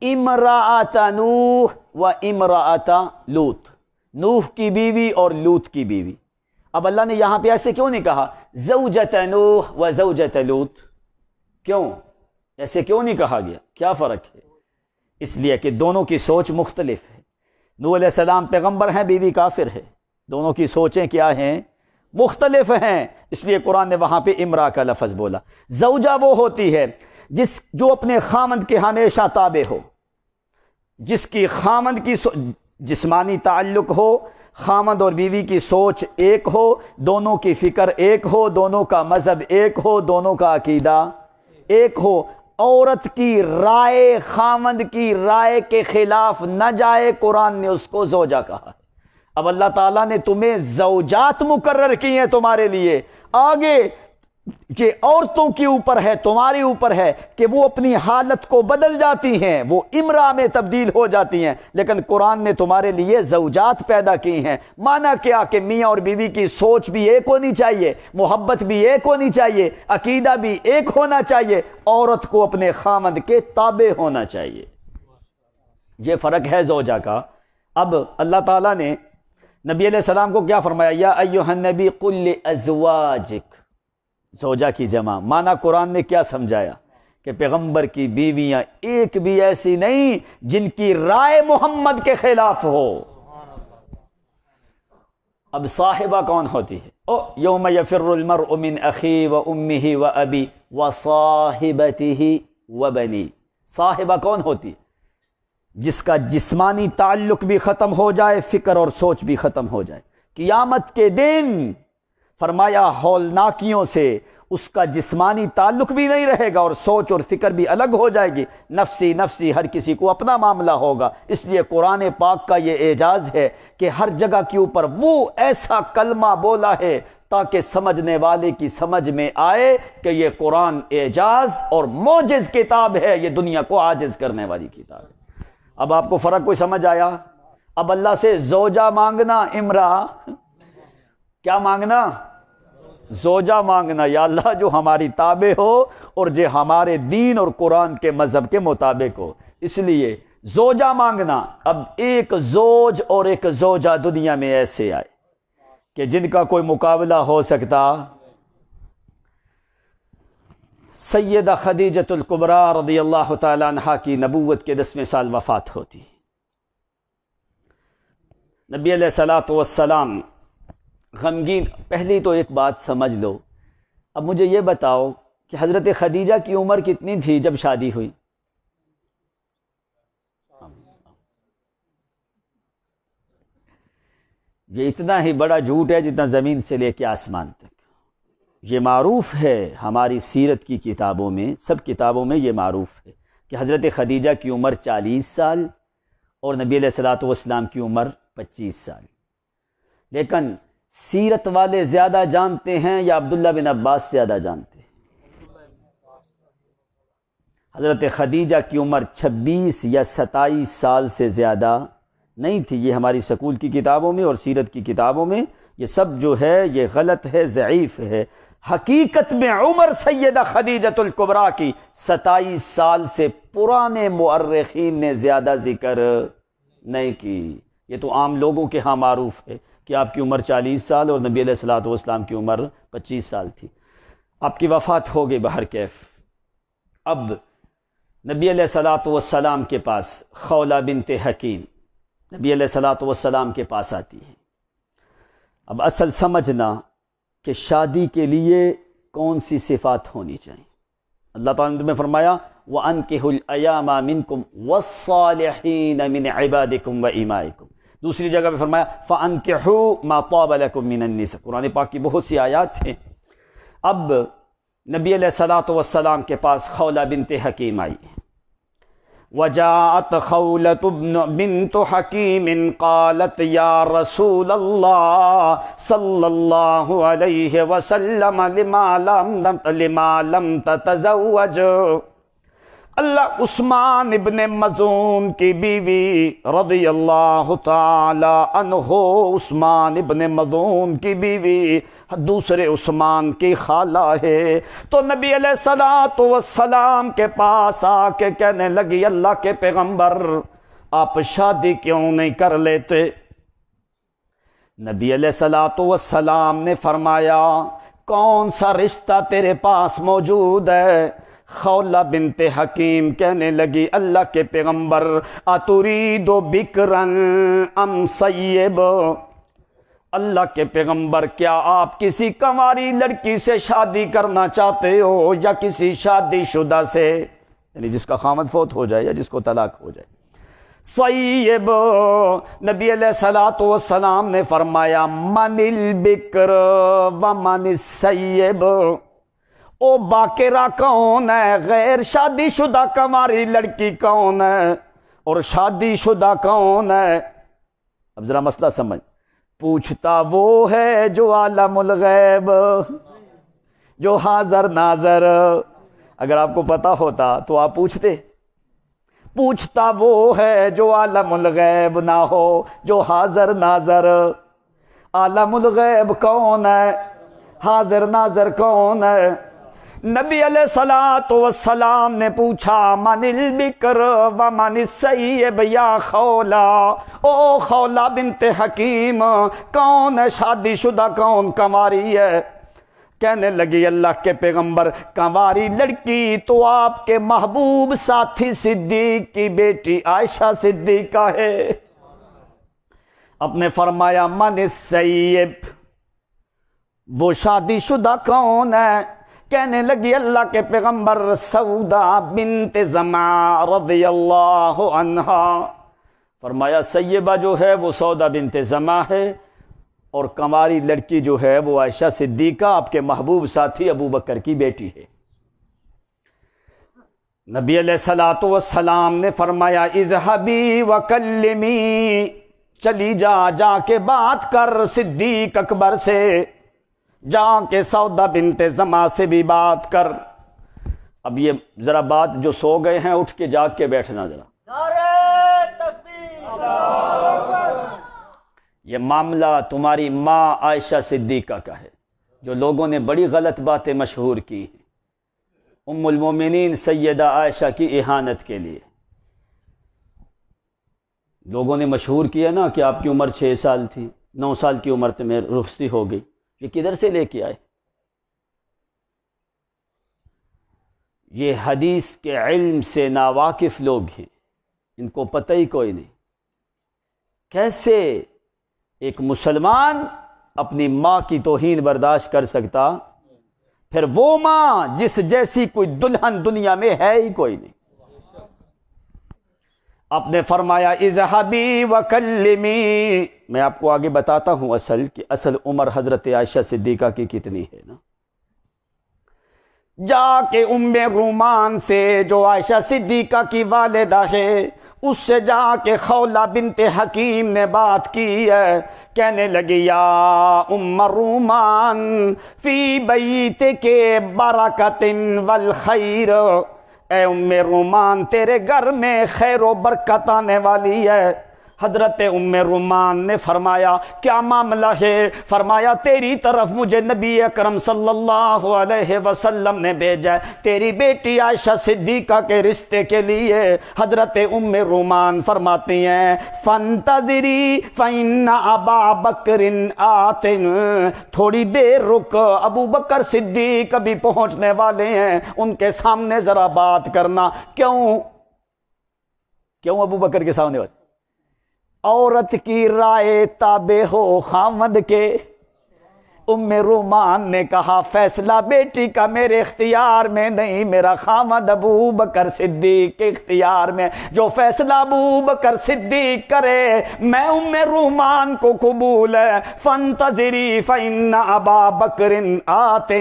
امرأۃ نوح و امرأۃ لوط، نوح کی بیوی اور لوط کی بیوی۔ اب اللہ نے یہاں پہ ایسے کیوں نہیں کہا زوجۃ نوح و زوجۃ لوط؟ کیوں ایسے کیوں نہیں کہا گیا؟ کیا فرق ہے؟ اس لیے کہ دونوں کی سوچ مختلف ہے۔ نوح علیہ السلام پیغمبر ہیں، بیوی کافر ہے، دونوں کی سوچیں کیا ہیں؟ مختلف ہیں، اس لیے قرآن نے وہاں پہ امرأہ کا لفظ بولا۔ زوجہ وہ ہوتی ہے جو اپنے خامند کے ہمیشہ تابع ہو، جس کی خامند کی جسمانی تعلق ہو، خامند اور بیوی کی سوچ ایک ہو، دونوں کی فکر ایک ہو، دونوں کا مذہب ایک ہو، دونوں کا عقیدہ ایک ہو، عورت کی رائے خامند کی رائے کے خلاف نہ جائے، قرآن نے اس کو زوجہ کہا۔ اب اللہ تعالیٰ نے تمہیں زوجات مقرر کی ہیں تمہارے لیے، آگے یہ عورتوں کے اوپر ہے، تمہارے اوپر ہے کہ وہ اپنی حالت کو بدل جاتی ہیں، وہ امرأہ میں تبدیل ہو جاتی ہیں، لیکن قرآن نے تمہارے لیے زوجات پیدا کی ہیں۔ معنی کیا کہ میاں اور بیوی کی سوچ بھی ایک ہونی چاہیے، محبت بھی ایک ہونی چاہیے، عقیدہ بھی ایک ہونا چاہیے، عورت کو اپنے خامند کے تابع ہونا چاہیے۔ یہ فرق ہے زوجہ کا۔ اب اللہ تعالیٰ نے نبی علیہ السلام کو کیا فرمایا؟ یا ایھا النبی قل لازواجک، زوجہ کی جمع۔ معنی قرآن نے کیا سمجھایا کہ پیغمبر کی بیویاں ایک بھی ایسی نہیں جن کی رائے محمد کے خلاف ہو۔ اب صاحبہ کون ہوتی ہے؟ یوم یفر المرء من اخیہ و امہ و ابی و صاحبتہ و بنی۔ صاحبہ کون ہوتی ہے؟ جس کا جسمانی تعلق بھی ختم ہو جائے، فکر اور سوچ بھی ختم ہو جائے۔ قیامت کے دن فرمایا ہولناکیوں سے اس کا جسمانی تعلق بھی نہیں رہے گا اور سوچ اور فکر بھی الگ ہو جائے گی، نفسی نفسی، ہر کسی کو اپنا معاملہ ہوگا۔ اس لیے قرآن پاک کا یہ اعجاز ہے کہ ہر جگہ کے اوپر وہ ایسا کلمہ بولا ہے تاکہ سمجھنے والے کی سمجھ میں آئے کہ یہ قرآن اعجاز اور معجز کتاب ہے، یہ دنیا کو عاجز کرنے والی کتاب ہے۔ اب آپ کو فرق کوئی سمجھ آیا؟ اب اللہ سے زوجہ مانگنا، امرأہ کیا مانگنا؟ زوجہ مانگنا، یا اللہ جو ہماری تابع ہو اور جو ہمارے دین اور قرآن کے مذہب کے مطابق ہو۔ اس لیے زوجہ مانگنا، اب ایک زوج اور ایک زوجہ دنیا میں ایسے آئے کہ جن کا کوئی مقابلہ ہو سکتا؟ سیدہ خدیجۃ الکبریٰ رضی اللہ تعالی عنہا کی نبوت کے 10ویں سال وفات ہوتی. نبی علیہ الصلوۃ والسلام غمگین. پہلی تو ایک بات سمجھ لو، اب مجھے یہ بتاؤ کہ حضرت خدیجہ کی عمر کتنی تھی جب شادی ہوئی؟ یہ اتنا ہی بڑا جھوٹ ہے جتنا زمین سے لے کے آسمان تک. یہ معروف ہے ہماری سیرت کی کتابوں میں، سب کتابوں میں یہ معروف ہے کہ حضرت خدیجہ کی عمر 40 سال اور نبی علیہ الصلوۃ والسلام کی عمر 25 سال. لیکن سیرت والے زیادہ جانتے ہیں یا عبداللہ بن عباس زیادہ جانتے ہیں؟ حضرت خدیجہ کی عمر 26 یا 27 سال سے زیادہ نہیں تھی. یہ ہماری سکول کی کتابوں میں اور سیرت کی کتابوں میں یہ سب جو ہے یہ غلط ہے، ضعیف ہے. حقیقت میں عمر سیدہ خدیجۃ الکبریٰ کی 27 سال سے پرانے مورخین نے زیادہ ذکر نہیں کی. یہ تو عام لوگوں کے ہاں معروف ہے کہ آپ کی عمر 40 سال اور نبی علیہ الصلوۃ والسلام کی عمر 25 سال تھی. آپ کی وفات ہو گئی بہر کیف. اب نبی علیہ الصلوۃ والسلام کے پاس خولہ بنت حکیم نبی علیہ الصلوۃ والسلام کے پاس آتی ہے. اب اصل سمجھنا کہ شادی کے لیے کون سی صفات ہونی چاہیے. اللہ تعالیٰ نے فرمایا وَأَنكِحُوا الْأَيَامَ مِنكُمْ وَالصَّالِحِينَ مِنْ عِبَادِكُمْ وَإِمَائِكُمْ. دوسری جگہ پہ فرمایا فَأَنكِحُوا مَا طَابَ لَكُم مِّنَ النِّسَاءِ. قرآن پاک کی بہت سی آیات ہیں. اب نبی علیہ الصلوۃ والسلام کے پاس خولہ بنت حکیم آئی. وجاءت خولة بنت حكيم قالت يا رسول الله صلى الله عليه وسلم لما لم تتزوج. اللہ عثمان ابن مظعون کی بیوی رضی اللہ تعالی عنہ، عثمان ابن مظعون کی بیوی دوسرے عثمان کی خالہ ہے. تو نبی علیہ الصلوۃ والسلام کے پاس آ کے کہنے لگی اللہ کے پیغمبر آپ شادی کیوں نہیں کر لیتے؟ نبی علیہ الصلوۃ والسلام نے فرمایا کون سا رشتہ تیرے پاس موجود ہے؟ خولہ بنت حکیم کہنے لگی اللہ کے پیغمبر اترید بکرن ام سیب. اللہ کے پیغمبر کیا آپ کسی کنواری لڑکی سے شادی کرنا چاہتے ہو یا کسی شادی شدہ سے، یعنی جس کا خامد فوت ہو جائے یا جس کو طلاق ہو جائے. سیب. نبی علیہ الصلوۃ والسلام نے فرمایا من البکر ومن السیب. او باقرہ کون ہے؟ غیر شادی شدہ کنواری لڑکی کون ہے اور شادی شدہ کون ہے؟ اب ذرا مسئلہ سمجھ. پوچھتا وہ ہے جو عالم الغیب، جو حاضر ناظر. اگر آپ کو پتا ہوتا تو آپ پوچھتے. پوچھتا وہ ہے جو عالم الغیب نہ ہو، جو حاضر ناظر. عالم الغیب کون ہے؟ حاضر ناظر کون ہے؟ نبی علیہ الصلوۃ والسلام نے پوچھا من البکر ومن السیب یا خولہ. او خولہ بنت حکیم کون ہے شادی شدہ، کون کنواری ہے؟ کہنے لگی اللہ کے پیغمبر کنواری لڑکی تو آپ کے محبوب ساتھی صدیق کی بیٹی عائشہ صدیقہ ہے. اب نے فرمایا من السیب، وہ شادی شدہ کون ہے؟ کہنے لگی اللہ کے پیغمبر سودا بنت زمع رضی اللہ عنہا. فرمایا سیبہ جو ہے وہ سودا بنت زمع ہے اور کنواری لڑکی جو ہے وہ عائشہ صدیقہ آپ کے محبوب ساتھی ابو بکر کی بیٹی ہے. نبی علیہ الصلوۃ والسلام نے فرمایا اذهبی وکلمی، چلی جا کے بات کر صدیق اکبر سے، جا کے سودا بنت زمع سے بھی بات کر. اب یہ ذرا بات جو سو گئے ہیں اٹھ کے جاگ کے بیٹھنا ذرا. نعرہ تکبیر. یہ معاملہ تمہاری ماں عائشہ صدیقہ کا ہے جو لوگوں نے بڑی غلط باتیں مشہور کی ہیں ام المومنین سیدہ عائشہ کی اہانت کے لیے. لوگوں نے مشہور کیا نا کہ آپ کی عمر 6 سال تھی، 9 سال کی عمر میں رخصتی ہو گئی، یہ کدھر سے لے کے آئے؟ یہ حدیث کے علم سے ناواقف لوگ ہیں، ان کو پتہ ہی کوئی نہیں۔ کیسے ایک مسلمان اپنی ماں کی توہین برداشت کر سکتا؟ پھر وہ ماں جس جیسی کوئی دلہن دنیا میں ہے ہی کوئی نہیں۔ آپ نے فرمایا اذهبی وکلمی، میں آپ کو آگے بتاتا ہوں اصل عمر حضرت عائشہ صدیقہ کی کتنی ہے نا۔ جا کے ام رومان سے، جو عائشہ صدیقہ کی والدہ ہے، اس سے جا کے خولہ بنت حکیم نے بات کی ہے، کہنے لگی یا ام رومان فی بیتک برکت والخیر، اے ام رومان تیرے گھر میں خیر و برکت آنے والی ہے۔ حضرت ام رومان نے فرمایا کیا معاملہ ہے؟ فرمایا تیری طرف مجھے نبی اکرم صلی اللہ علیہ وسلم نے بھیجا ہے تیری بیٹی عائشہ صدیقہ کے رشتے کے لیے۔ حضرت ام رومان فرماتی ہیں فانتظری فإن ابا بکر آت، تھوڑی دیر رک، ابو بکر صدیق ابھی پہنچنے والے ہیں، ان کے سامنے ذرا بات کرنا۔ کیوں ابو بکر کے سامنے والے؟ عورت کی رائے تابع ہو خاوند کے۔ ام رومان نے کہا فیصلہ بیٹی کا میرے اختیار میں نہیں، میرا خاوند ابو بکر صدیق کے اختیار میں، جو فیصلہ ابو بکر صدیق کرے میں ام رومان کو قبول ہے۔ فانتظری فإن ابا بکر آت،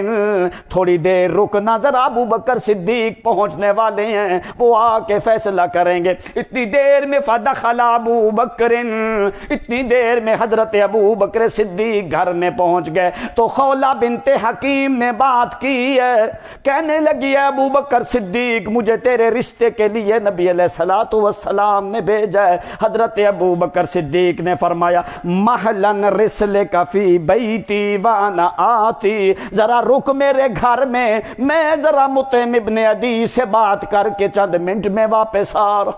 تھوڑی دیر رکنا ذرا، ابو بکر صدیق پہنچنے والے ہیں، وہ آ کے فیصلہ کریں گے۔ اتنی دیر میں فدخل ابو بکر، اتنی دیر میں حضرت ابو بکر صدیق گھر میں پہنچ گئے تو خولہ بنت حکیم نے بات کی ہے، کہنے لگی ہے ابو بکر صدیق مجھے تیرے رشتے کے لیے نبی علیہ الصلوۃ والسلام نے بھیجا ہے۔ حضرت ابو بکر صدیق نے فرمایا مہلن رسلک فی بیتی وانا آتی، ذرا رک میرے گھر میں ذرا مطعم ابن عدی سے بات کر کے چند منٹ میں واپس آ رہا۔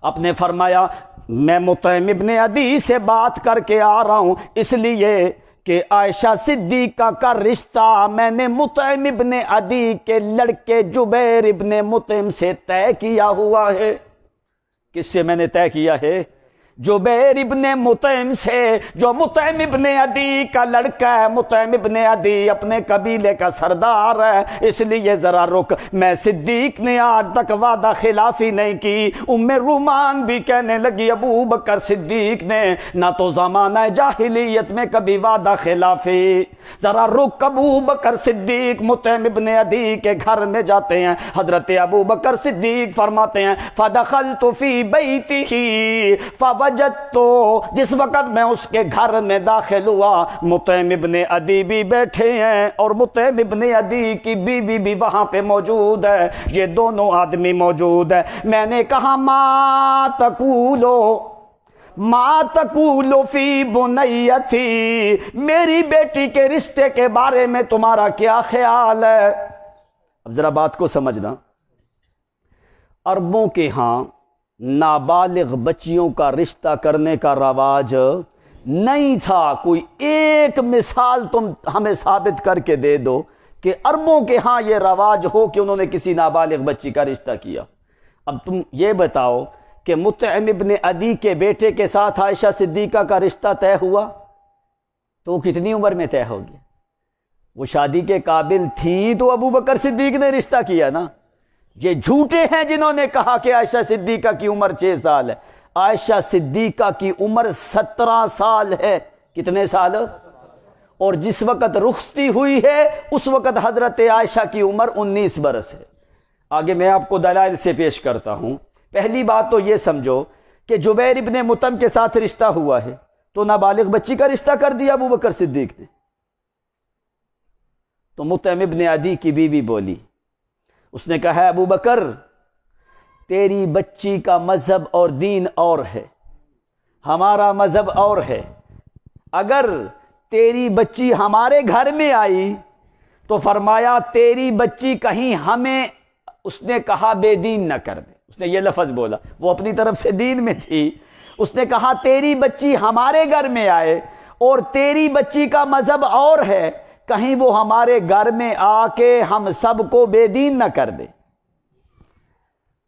آپ نے فرمایا میں مطعم ابن عدی سے بات کر کے آ رہا ہوں، اس لیے کہ عائشہ صدیقہ کا رشتہ میں نے مطعم ابن عدی کے لڑکے جبیر ابن مطعم سے طے کیا ہوا ہے۔ کس سے میں نے طے کیا ہے؟ جبیر ابن مطعم سے، جو مطعم ابن عدی کا لڑکا ہے۔ مطعم ابن عدی اپنے قبیلے کا سردار ہے، اس لیے ذرا رک، میں صدیق نے آج تک وعدہ خلافی نہیں کی۔ ام رومان بھی کہنے لگی ابو بکر صدیق نے نہ تو زمانہ جاہلیت میں کبھی وعدہ خلافی، ذرا رک۔ ابو بکر صدیق مطعم ابن عدی کے گھر میں جاتے ہیں۔ حضرت ابو بکر صدیق فرماتے ہیں فدخلت فی بیتہ تو جس وقت میں اس کے گھر میں داخل ہوا، مطعم ابن عدی بھی بیٹھے ہیں اور مطعم ابن عدی کی بیوی بھی وہاں پہ موجود ہے، یہ دونوں آدمی موجود ہیں۔ میں نے کہا ما تقولو فی بنیتی، میری بیٹی کے رشتے کے بارے میں تمہارا کیا خیال ہے؟ اب ذرا بات کو سمجھنا، عربوں کے ہاں نابالغ بچیوں کا رشتہ کرنے کا رواج نہیں تھا۔ کوئی ایک مثال تم ہمیں ثابت کر کے دے دو کہ عربوں کے ہاں یہ رواج ہو کہ انہوں نے کسی نابالغ بچی کا رشتہ کیا۔ اب تم یہ بتاؤ کہ مطعم ابن عدی کے بیٹے کے ساتھ عائشہ صدیقہ کا رشتہ طے ہوا تو وہ کتنی عمر میں طے ہو گیا؟ وہ شادی کے قابل تھی تو ابو بکر صدیق نے رشتہ کیا نا۔ یہ جھوٹے ہیں جنہوں نے کہا کہ عائشہ صدیقہ کی عمر 6 سال ہے۔ عائشہ صدیقہ کی عمر 17 سال ہے۔ کتنے سال؟ اور جس وقت رخصتی ہوئی ہے اس وقت حضرت عائشہ کی عمر 19 برس ہے۔ آگے میں آپ کو دلائل سے پیش کرتا ہوں۔ پہلی بات تو یہ سمجھو کہ جبیر ابن مطعم کے ساتھ رشتہ ہوا ہے تو نابالغ بچی کا رشتہ کر دیا ابو بکر صدیق نے۔ تو مطعم ابن عدی کی بیوی بولی، اس نے کہا ابو بکر تیری بچی کا مذہب اور دین اور ہے، ہمارا مذہب اور ہے، اگر تیری بچی ہمارے گھر میں آئی تو فرمایا تیری بچی کہیں ہمیں، اس نے کہا بے دین نہ کر دے، اس نے یہ لفظ بولا، وہ اپنی طرف سے دین میں تھی، اس نے کہا تیری بچی ہمارے گھر میں آئے اور تیری بچی کا مذہب اور ہے، کہیں وہ ہمارے گھر میں آ کے ہم سب کو بے دین نہ کر دے۔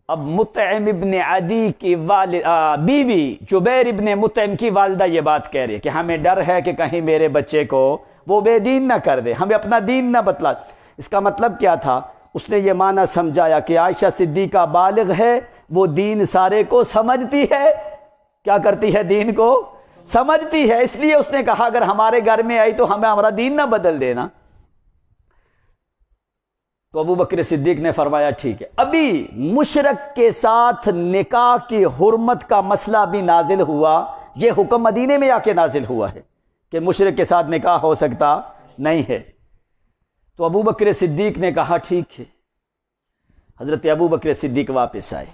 اب مطعم ابن عدی کی بیوی جبیر ابن مطعم کی والدہ یہ بات کہہ رہی ہے کہ ہمیں ڈر ہے کہ کہیں میرے بچے کو وہ بے دین نہ کر دے، ہمیں اپنا دین نہ بتلا۔ اس کا مطلب کیا تھا؟ اس نے یہ معنی سمجھایا کہ عائشہ صدیقہ بالغ ہے، وہ دین سارے کو سمجھتی ہے۔ کیا کرتی ہے؟ دین کو سمجھتی ہے، اس لیے اس نے کہا اگر ہمارے گھر میں آئی تو ہمیں ہمارا دین نہ بدل دینا۔ تو ابو بکر صدیق نے فرمایا ٹھیک ہے۔ ابھی مشرک کے ساتھ نکاح کی حرمت کا مسئلہ بھی نازل ہوا، یہ حکم مدینے میں آ کے نازل ہوا ہے کہ مشرک کے ساتھ نکاح ہو سکتا نہیں ہے۔ تو ابو بکر صدیق نے کہا ٹھیک ہے۔ حضرت ابو بکر صدیق واپس آئے،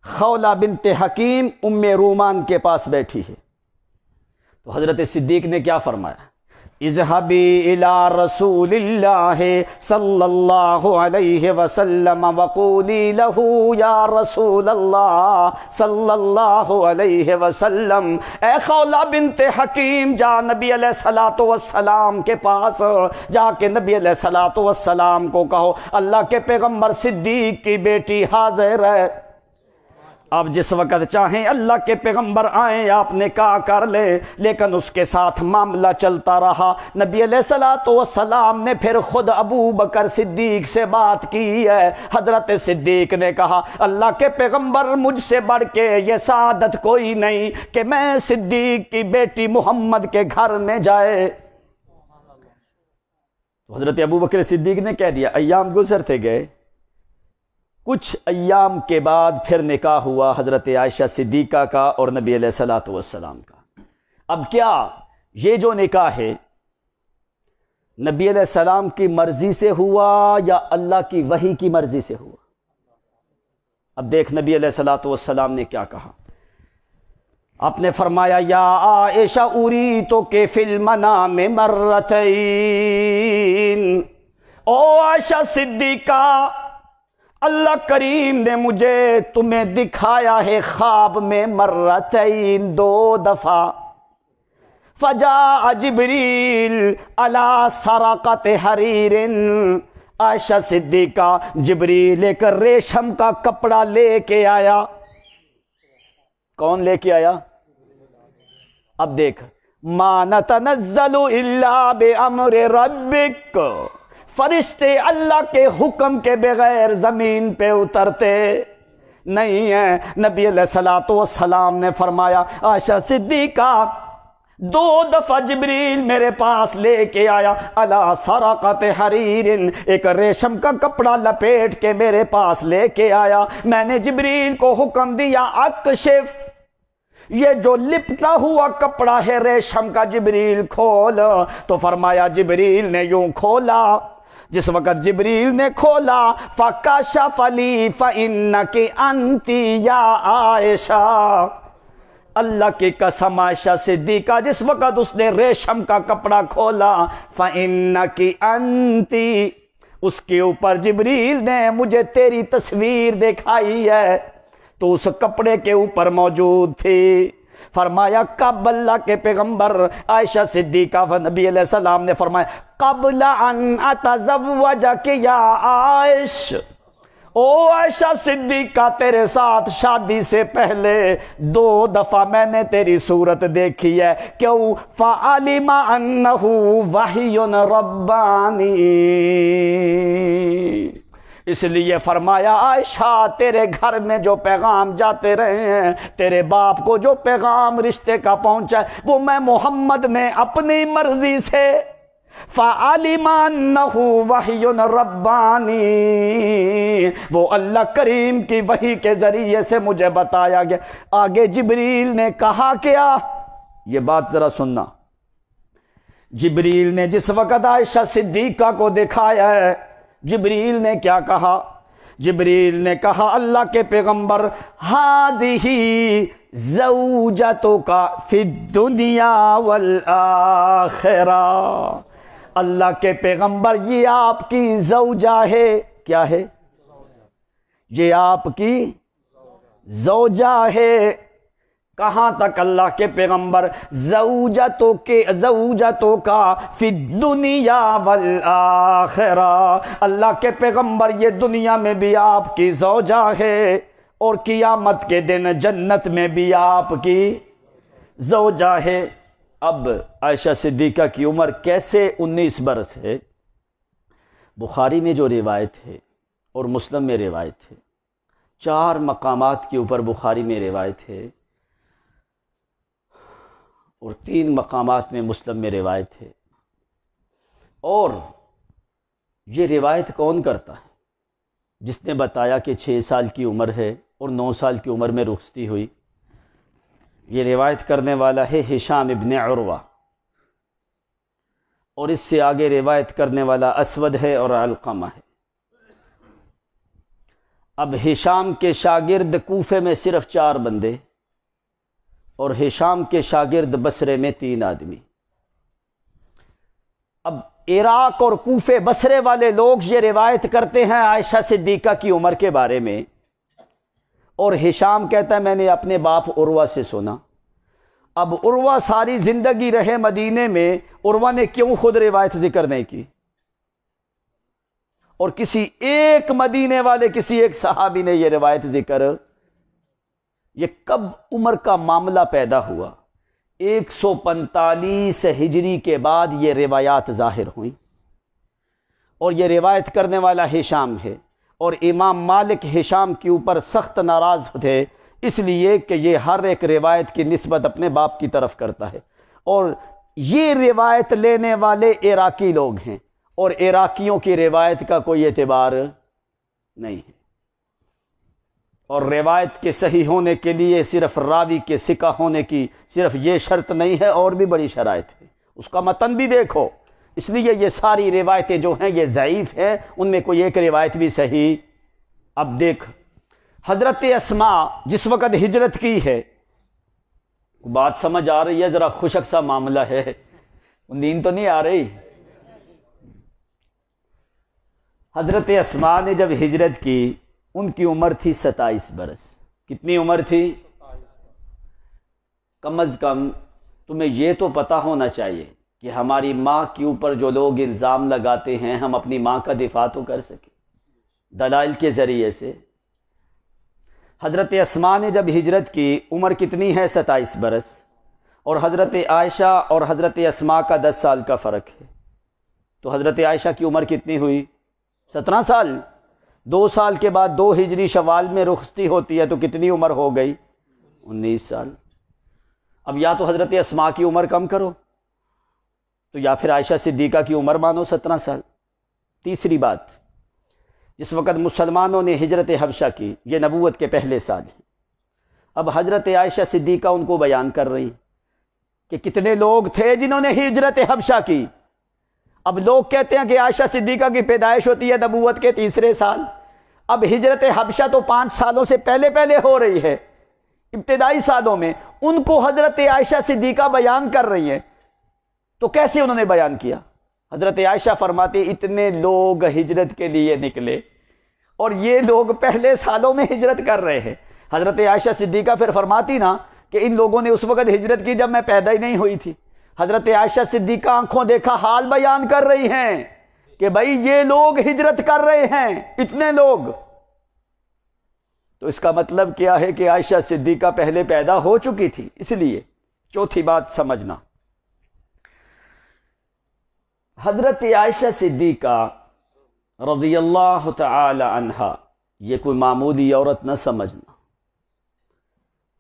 خولہ بنت حکیم ام رومان کے پاس بیٹھی ہے، تو حضرت صدیق نے کیا فرمایا؟ اذهبی الی رسول اللہ صلی اللہ علیہ وسلم وقولی لہ یا رسول اللہ صلی اللہ علیہ وسلم، اے خولہ بنت حکیم جا نبی علیہ السلام کے پاس جا کے نبی علیہ السلام کو کہو اللہ کے پیغمبر صدیق کی بیٹی حاضر ہے، آپ جس وقت چاہیں اللہ کے پیغمبر آئیں آپ نکاح کر لیں۔ لیکن اس کے ساتھ معاملہ چلتا رہا، نبی علیہ السلام نے پھر خود ابو بکر صدیق سے بات کی ہے۔ حضرت صدیق نے کہا اللہ کے پیغمبر مجھ سے بڑھ کے یہ سعادت کوئی نہیں کہ میں صدیق کی بیٹی محمد کے گھر میں جائے۔ تو حضرت ابو بکر صدیق نے کہہ دیا، ایام گزرتے گئے، کچھ ایام کے بعد پھر نکاح ہوا حضرت عائشہ صدیقہ کا اور نبی علیہ السلام کا۔ اب کیا یہ جو نکاح ہے نبی علیہ السلام کی مرضی سے ہوا یا اللہ کی وحی کی مرضی سے ہوا؟ اب دیکھ نبی علیہ السلام نے کیا کہا، آپ نے فرمایا یا عائشہ اریتو کہ فی المنام مرتین، او عائشہ صدیقہ اللہ کریم نے مجھے تمہیں دکھایا ہے خواب میں مرتین، 2 دفعہ، فجاء جبریل علی سرقۃ حریر، عائشہ صدیقہ جبریل ایک ریشم کا کپڑا لے کے آیا۔ کون لے کے آیا؟ اب دیکھ، ما نتنزل الا بامر ربک، فرشتے اللہ کے حکم کے بغیر زمین پہ اترتے نہیں ہیں۔ نبی علیہ السلام نے فرمایا عائشہ صدیقہ 2 دفعہ جبریل میرے پاس لے کے آیا، علی سرقۃ حریر، ایک ریشم کا کپڑا لپیٹ کے میرے پاس لے کے آیا۔ میں نے جبریل کو حکم دیا اکشف، یہ جو لپٹا ہوا کپڑا ہے ریشم کا جبریل کھول، تو فرمایا جبریل نے یوں کھولا۔ جس وقت جبریل نے کھولا فَكَشَفَ لِي فَإِنَّكِ أَنْتِ يَا عائشہ، اللہ کی قسم عائشہ صدیقہ جس وقت اس نے ریشم کا کپڑا کھولا فَإِنَّكِ أَنْتِ، اس کے اوپر جبریل نے مجھے تیری تصویر دکھائی ہے، تو اس کپڑے کے اوپر موجود تھی۔ فرمایا کب اللہ کے پیغمبر عائشہ صدیقہ و نبی علیہ السلام نے فرمایا قبل ان اتزوجک یا عائش، او عائشہ صدیقہ تیرے ساتھ شادی سے پہلے 2 دفعہ میں نے تیری صورت دیکھی ہے، کیوں؟ فعلم انہ وحی ربانی، اس لیے فرمایا عائشہ تیرے گھر میں جو پیغام جاتے رہے ہیں، تیرے باپ کو جو پیغام رشتے کا پہنچا ہے، وہ میں محمد نے اپنی مرضی سے فَعَلِمَ أَنَّهُ وَحْيٌ رَبَّانِي، وہ اللہ کریم کی وحی کے ذریعے سے مجھے بتایا گیا۔ آگے جبریل نے کہا کیا؟ یہ بات ذرا سننا۔ جبریل نے جس وقت عائشہ صدیقہ کو دکھایا ہے، جبریل نے کیا کہا؟ جبریل نے کہا اللہ کے پیغمبر ہذہ زوجتک فی الدنیا والآخرہ، اللہ کے پیغمبر یہ آپ کی زوجہ ہے۔ کیا ہے؟ یہ آپ کی زوجہ ہے. کہاں تک اللہ کے پیغمبر زوجتوں کا فی الدنیا والآخرہ، اللہ کے پیغمبر یہ دنیا میں بھی آپ کی زوجہ ہے اور قیامت کے دن جنت میں بھی آپ کی زوجہ ہے. اب عائشہ صدیقہ کی عمر کیسے 19 برس ہے؟ بخاری میں جو روایت ہے اور مسلم میں روایت ہے، 4 مقامات کے اوپر بخاری میں روایت ہے اور 3 مقامات میں مسلم میں روایت ہے. اور یہ روایت کون کرتا ہے؟ جس نے بتایا کہ 6 سال کی عمر ہے اور 9 سال کی عمر میں رخصتی ہوئی. یہ روایت کرنے والا ہے ہشام ابن عروہ، اور اس سے آگے روایت کرنے والا اسود ہے اور علقمہ ہے. اب ہشام کے شاگرد کوفے میں صرف 4 بندے اور ہشام کے شاگرد بصرے میں 3 آدمی. اب عراق اور کوفے بصرے والے لوگ یہ روایت کرتے ہیں عائشہ صدیقہ کی عمر کے بارے میں، اور ہشام کہتا ہے میں نے اپنے باپ عروہ سے سنا. اب عروہ ساری زندگی رہے مدینے میں، عروہ نے کیوں خود روایت ذکر نہیں کی؟ اور کسی ایک مدینے والے کسی ایک صحابی نے یہ روایت ذکر؟ یہ کب عمر کا معاملہ پیدا ہوا؟ 145 ہجری کے بعد یہ روایات ظاہر ہوئیں، اور یہ روایت کرنے والا ہشام ہے. اور امام مالک ہشام کے اوپر سخت ناراض تھے، اس لیے کہ یہ ہر ایک روایت کی نسبت اپنے باپ کی طرف کرتا ہے، اور یہ روایت لینے والے عراقی لوگ ہیں، اور عراقیوں کی روایت کا کوئی اعتبار نہیں ہے. اور روایت کے صحیح ہونے کے لیے صرف راوی کے ثقہ ہونے کی صرف یہ شرط نہیں ہے، اور بھی بڑی شرائط ہے. اس کا متن بھی دیکھو. اس لیے یہ ساری روایتیں جو ہیں یہ ضعیف ہیں، ان میں کوئی ایک روایت بھی صحیح. اب دیکھ، حضرت اسماء جس وقت ہجرت کی ہے، بات سمجھ آ رہی ہے؟ ذرا خشک سا معاملہ ہے، نیند تو نہیں آ رہی. حضرت اسماء نے جب ہجرت کی ان کی عمر تھی 27 برس. کتنی عمر تھی؟ کم از کم تمہیں یہ تو پتہ ہونا چاہیے کہ ہماری ماں کے اوپر جو لوگ الزام لگاتے ہیں ہم اپنی ماں کا دفاع تو کر سکیں دلائل کے ذریعے سے. حضرت اسماء نے جب ہجرت کی عمر کتنی ہے؟ 27 برس. اور حضرت عائشہ اور حضرت اسماء کا 10 سال کا فرق ہے. تو حضرت عائشہ کی عمر کتنی ہوئی؟ 17 سال. 2 سال کے بعد 2 ہجری شوال میں رخصتی ہوتی ہے، تو کتنی عمر ہو گئی؟ 19 سال. اب یا تو حضرت اسماء کی عمر کم کرو، تو یا پھر عائشہ صدیقہ کی عمر مانو 17 سال. تیسری بات، جس وقت مسلمانوں نے ہجرت حبشہ کی، یہ نبوت کے پہلے سال ہیں. اب حضرت عائشہ صدیقہ ان کو بیان کر رہی کہ کتنے لوگ تھے جنہوں نے ہجرت حبشہ کی. اب لوگ کہتے ہیں کہ عائشہ صدیقہ کی پیدائش ہوتی ہے نبوت کے 3رے سال. اب ہجرت حبشہ تو 5 سالوں سے پہلے ہو رہی ہے، ابتدائی سالوں میں. ان کو حضرت عائشہ صدیقہ بیان کر رہی ہیں، تو کیسے انہوں نے بیان کیا؟ حضرت عائشہ فرماتے اتنے لوگ ہجرت کے لیے نکلے اور یہ لوگ پہلے سالوں میں ہجرت کر رہے ہیں. حضرت عائشہ صدیقہ پھر فرماتی نا کہ ان لوگوں نے اس وقت ہجرت کی جب میں پیدا ہی نہیں ہوئی تھی. حضرت عائشہ صدیقہ آنکھوں دیکھا حال بیان کر رہی ہیں کہ بھائی یہ لوگ ہجرت کر رہے ہیں، اتنے لوگ. تو اس کا مطلب کیا ہے کہ عائشہ صدیقہ پہلے پیدا ہو چکی تھی. اس لیے چوتھی بات سمجھنا، حضرت عائشہ صدیقہ رضی اللہ تعالی عنہا یہ کوئی معمولی عورت نہ سمجھنا.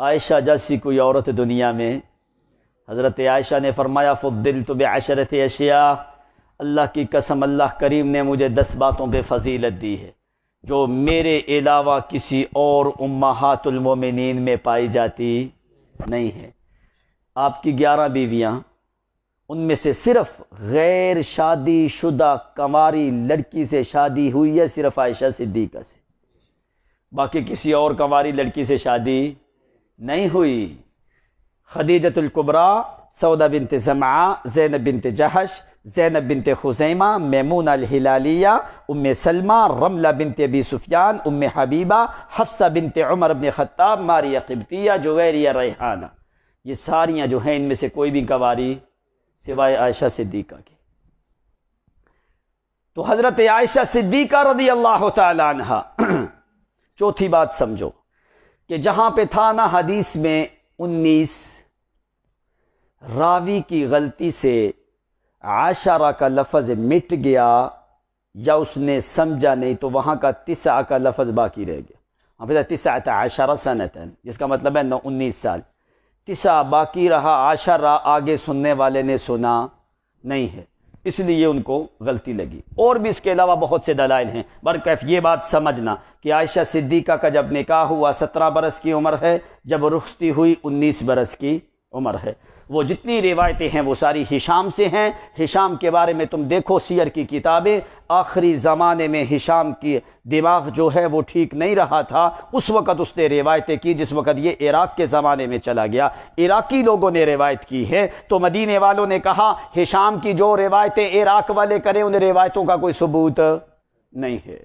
عائشہ جیسی کوئی عورت دنیا میں، حضرت عائشہ نے فرمایا فضلت بعشرۃ اشیاء، اللہ کی قسم اللہ کریم نے مجھے 10 باتوں پہ فضیلت دی ہے جو میرے علاوہ کسی اور امہات المومنین میں پائی جاتی نہیں ہے. آپ کی 11 بیویاں، ان میں سے صرف غیر شادی شدہ کنواری لڑکی سے شادی ہوئی ہے صرف عائشہ صدیقہ سے، باقی کسی اور کنواری لڑکی سے شادی نہیں ہوئی. خدیجۃ الکبریٰ سودا بنت زمعہ، زینب بنت جہش، زینب بنت خزیمہ، میمونہ الہلالیہ، ام سلمہ، رملہ بنت ابی سفیان، ام حبیبہ، حفصہ بنت عمر بن خطاب، ماریہ قبطیہ، جویریہ ریحانہ، یہ ساریاں جو ہیں ان میں سے کوئی بھی کنواری سوائے عائشہ صدیقہ کی۔ تو حضرت عائشہ صدیقہ رضی اللہ تعالی عنہ، چوتھی بات سمجھو کہ جہاں پہ تھا نا حدیث میں 19، راوی کی غلطی سے عشرہ کا لفظ مٹ گیا یا اس نے سمجھا نہیں تو وہاں کا 9 کا لفظ باقی رہ گیا۔ وہاں پہ 19 سنۃ، جس کا مطلب ہے 19 سال، 9 باقی رہا، 10 آگے سننے والے نے سنا نہیں ہے، اس لیے ان کو غلطی لگی۔ اور بھی اس کے علاوہ بہت سے دلائل ہیں، برکیف یہ بات سمجھنا کہ عائشہ صدیقہ کا جب نکاح ہوا 17 برس کی عمر ہے، جب رخصتی ہوئی 19 برس کی عمر ہے۔ وہ جتنی روایتیں ہیں وہ ساری ہشام سے ہیں۔ ہشام کے بارے میں تم دیکھو سیر کی کتابیں، آخری زمانے میں ہشام کی دماغ جو ہے وہ ٹھیک نہیں رہا تھا، اس وقت اس نے روایتیں کی جس وقت یہ عراق کے زمانے میں چلا گیا، عراقی لوگوں نے روایت کی ہے، تو مدینے والوں نے کہا ہشام کی جو روایتیں عراق والے کریں ان روایتوں کا کوئی ثبوت نہیں ہے،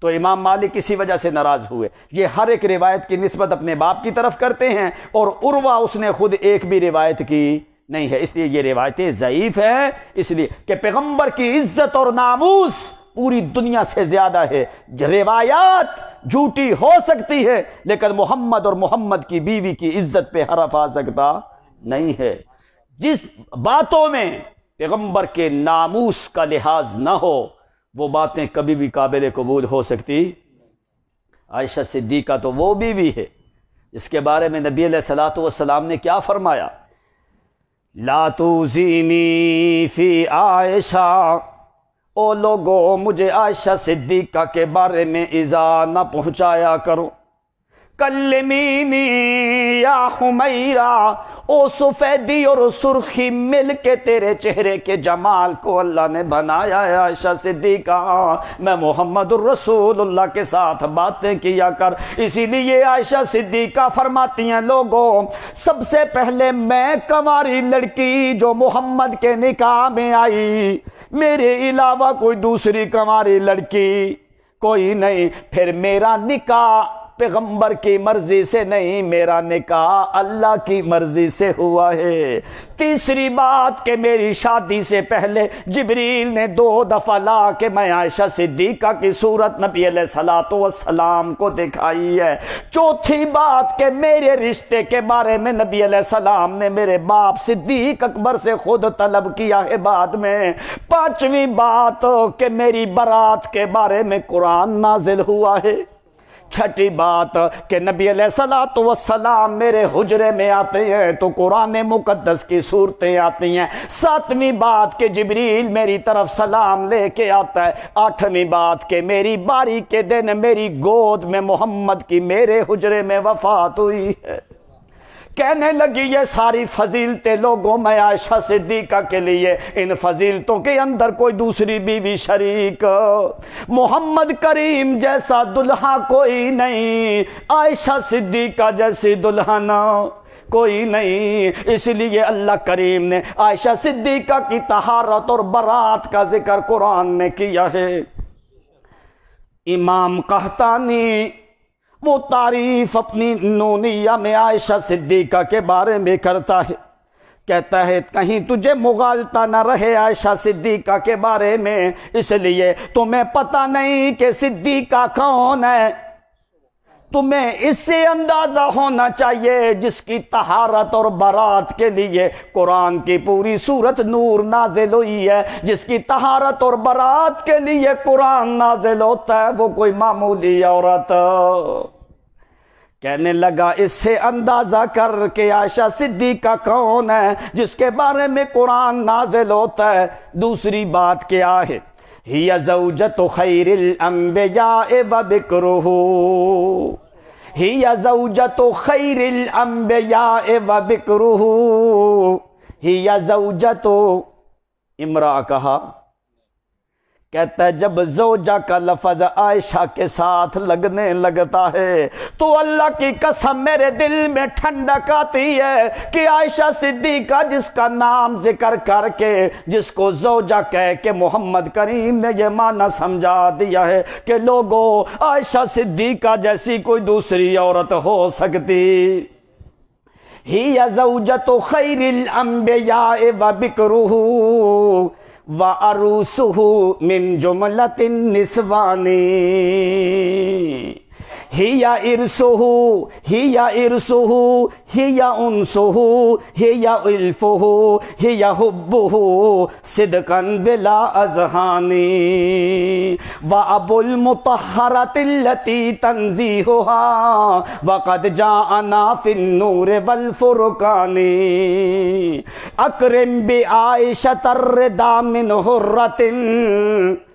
تو امام مالک اسی وجہ سے ناراض ہوئے۔ یہ ہر ایک روایت کی نسبت اپنے باپ کی طرف کرتے ہیں، اور عروہ اس نے خود ایک بھی روایت کی نہیں ہے، اس لیے یہ روایتیں ضعیف ہیں، اس لیے کہ پیغمبر کی عزت اور ناموس پوری دنیا سے زیادہ ہے۔ روایات جھوٹی ہو سکتی ہے لیکن محمد اور محمد کی بیوی کی عزت پہ حرف آ سکتا نہیں ہے۔ جس باتوں میں پیغمبر کے ناموس کا لحاظ نہ ہو وہ باتیں کبھی بھی قابل قبول ہو سکتی۔ عائشہ صدیقہ تو وہ بیوی ہے جس کے بارے میں نبی علیہ الصلوۃ والسلام نے کیا فرمایا، لا توزینی فی عائشہ، او لوگو مجھے عائشہ صدیقہ کے بارے میں ایذا نہ پہنچایا کرو، کلمینی یا حمیرہ، او سفیدی اور سرخی مل کے تیرے چہرے کے جمال کو اللہ نے بنایا ہے عائشہ صدیقہ، میں محمد الرسول اللہ کے ساتھ باتیں کیا کر۔ اسی لیے عائشہ صدیقہ فرماتی ہیں لوگوں سب سے پہلے میں کنواری لڑکی جو محمد کے نکاح میں آئی، میرے علاوہ کوئی دوسری کنواری لڑکی کوئی نہیں، پھر میرا نکاح پیغمبر کی مرضی سے نہیں، میرا نکاح اللہ کی مرضی سے ہوا ہے۔ تیسری بات کہ میری شادی سے پہلے جبریل نے 2 دفعہ لا کے میں عائشہ صدیقہ کی صورت نبی علیہ الصلوۃ والسلام کو دکھائی ہے۔ چوتھی بات کہ میرے رشتے کے بارے میں نبی علیہ السلام نے میرے باپ صدیق اکبر سے خود طلب کیا ہے بعد میں۔ پانچویں بات کہ میری برات کے بارے میں قرآن نازل ہوا ہے۔ چھٹی بات کہ نبی علیہ الصلوۃ والسلام میرے حجرے میں آتے ہیں تو قرآن مقدس کی صورتیں آتی ہیں۔ ساتویں بات کہ جبریل میری طرف سلام لے کے آتا ہے۔ آٹھویں بات کہ میری باری کے دن میری گود میں محمد کی میرے حجرے میں وفات ہوئی ہے۔ کہنے لگی یہ ساری فضیلتیں لوگوں میں عائشہ صدیقہ کے لیے، ان فضیلتوں کے اندر کوئی دوسری بیوی شریک، محمد کریم جیسا دلہا کوئی نہیں، عائشہ صدیقہ جیسی دلہن کوئی نہیں۔ اس لیے اللہ کریم نے عائشہ صدیقہ کی طہارت اور برات کا ذکر قرآن میں کیا ہے۔ امام قحطانی وہ تعریف اپنی نونیہ میں عائشہ صدیقہ کے بارے میں کرتا ہے، کہتا ہے کہیں تجھے مغالطہ نہ رہے عائشہ صدیقہ کے بارے میں، اس لیے تمہیں پتہ نہیں کہ صدیقہ کون ہے، تمہیں اس سے اندازہ ہونا چاہیے جس کی طہارت اور برات کے لیے قرآن کی پوری سورت نور نازل ہوئی ہے، جس کی طہارت اور برات کے لیے قرآن نازل ہوتا ہے وہ کوئی معمولی عورت۔ کہنے لگا اس سے اندازہ کر کے عائشہ صدیقہ کون ہے جس کے بارے میں قرآن نازل ہوتا ہے۔ دوسری بات کیا ہے، ہی زوجۃ خیر الانبیاء و بکرہ، ہی زوجۃ خیر الانبیاء و بکرہ، ہی زوجۃ، امرأہ کہا کہتا ہے جب زوجہ کا لفظ عائشہ کے ساتھ لگنے لگتا ہے تو اللہ کی قسم میرے دل میں ٹھنڈک آتی ہے کہ عائشہ صدیقہ جس کا نام ذکر کر کے جس کو زوجہ کہہ کے محمد کریم نے یہ معنی سمجھا دیا ہے کہ لوگوں عائشہ صدیقہ جیسی کوئی دوسری عورت ہو سکتی ہی زوجۃ خیر الانبیاء و بکرہ وَعَرُوسُهُ مِن جُمْلَةِ النِّسْوَانِ هِيَ إِرْسُهُ هِيَ إِرْسُهُ هِيَ أُنْسُهُ هِيَ إِلْفُهُ هِيَ حُبُّهُ صِدْقًا بِلَا أَذْهَانِ وَأَبُو الْمُطَهَّرَةِ الَّتِي تَنزِيهُهَا وَقَدْ جَاءَنَا فِي النُّورِ وَالْفُرْقَانِ أَكْرِمْ بِعَائِشَةَ الرِّضَا مِنْ حُرَّةٍ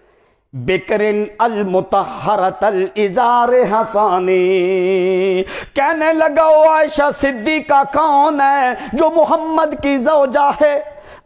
بکرن المطہرۃ الازار حسانی کہنے لگا وہ عائشہ صدیقہ کون ہے جو محمد کی زوجہ ہے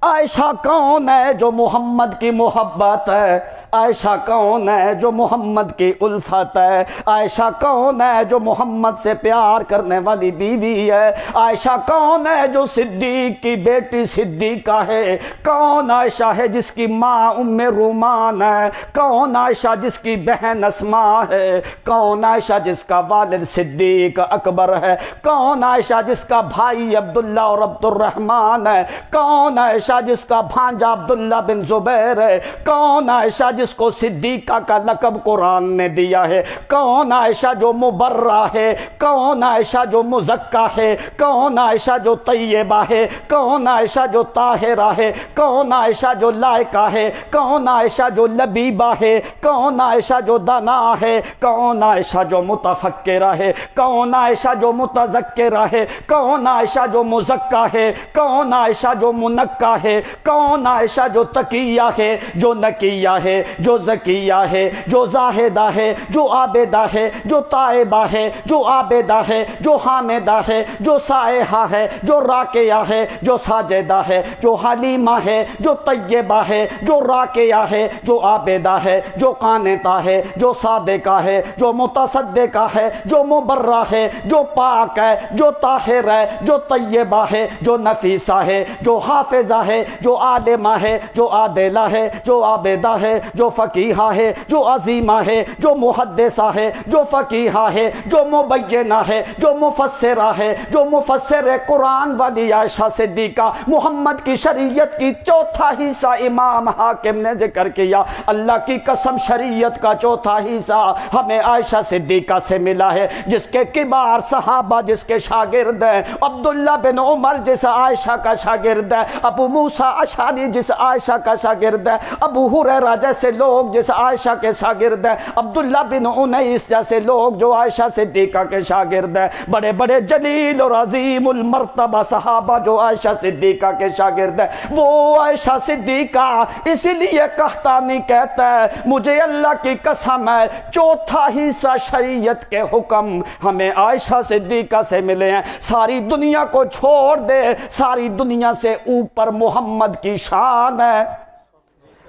عائشہ کون ہے جو محمد کی محبت ہے عائشہ کون ہے جو محمد کی الفت ہے عائشہ کون ہے جو محمد سے پیار کرنے والی بیوی ہے عائشہ کون ہے جو صدیق کی بیٹی صدیقہ ہے کون عائشہ ہے جس کی ماں ام رومان ہے کون عائشہ جس کی بہن اسماء ہے کون عائشہ جس کا والد صدیق اکبر ہے کون عائشہ جس کا بھائی عبداللہ اور عبد الرحمن ہے کون عائشہ جس کا بھانجا عبداللہ بن زبیر ہے کون عائشہ جس کو صدیقہ کا لقب قرآن نے دیا ہے کون عائشہ جو مبرہ ہے کون عائشہ جو مزکہ ہے کون عائشہ جو طیبہ ہے کون عائشہ جو طاہرہ ہے کون عائشہ جو لائقہ ہے کون عائشہ جو لبیبہ ہے کون عائشہ جو دانا ہے کون عائشہ جو متفکرہ ہے کون عائشہ جو متذکرہ ہے کون عائشہ جو مزکہ ہے کون عائشہ جو منکہ ہے کون عائشہ جو تقیہ ہے جو نقیہ ہے جو زکیہ ہے جو زاہدہ ہے جو عابدہ ہے جو تائبہ ہے جو عابدہ ہے جو حامدہ ہے جو سائحہ ہے جو راکیہ ہے جو ساجدہ ہے جو حلیمہ ہے جو طیبہ ہے جو راکیہ ہے جو عابدہ ہے جو قانتہ ہے جو صادقہ ہے جو متصدقہ ہے جو مبرہ ہے جو پاک ہے جو طاہر ہے جو طیبہ ہے جو نفیسہ ہے جو حافظہ ہے جو عالمہ ہے جو عادلہ ہے جو عابدہ ہے جو فقیہہ ہے جو عظیمہ ہے جو محدثہ ہے جو فقیہہ ہے جو مبینہ ہے جو مفسرہ ہے جو مفسر قرآن والی عائشہ صدیقہ محمد کی شریعت کی چوتھا حصہ امام حاکم نے ذکر کیا اللہ کی قسم شریعت کا چوتھا حصہ ہمیں عائشہ صدیقہ سے ملا ہے جس کے کبار صحابہ جس کے شاگرد ہیں عبداللہ بن عمر جس عائشہ کا شاگرد ہے ابو موسیٰ اشعری جس عائشہ کا شاگرد ہے ابو ہریرہ جیسے لوگ جس عائشہ کے شاگرد ہیں عبداللہ بن انیس جیسے لوگ جو عائشہ صدیقہ کے شاگرد ہیں بڑے بڑے جلیل اور عظیم المرتبہ صحابہ جو عائشہ صدیقہ کے شاگرد ہیں وہ عائشہ صدیقہ اسی لیے قحطانی کہتا ہے مجھے اللہ کی قسم ہے چوتھا حصہ شریعت کے حکم ہمیں عائشہ صدیقہ سے ملے ہیں ساری دنیا کو چھوڑ دے ساری دنیا سے اوپر محمد کی شان ہے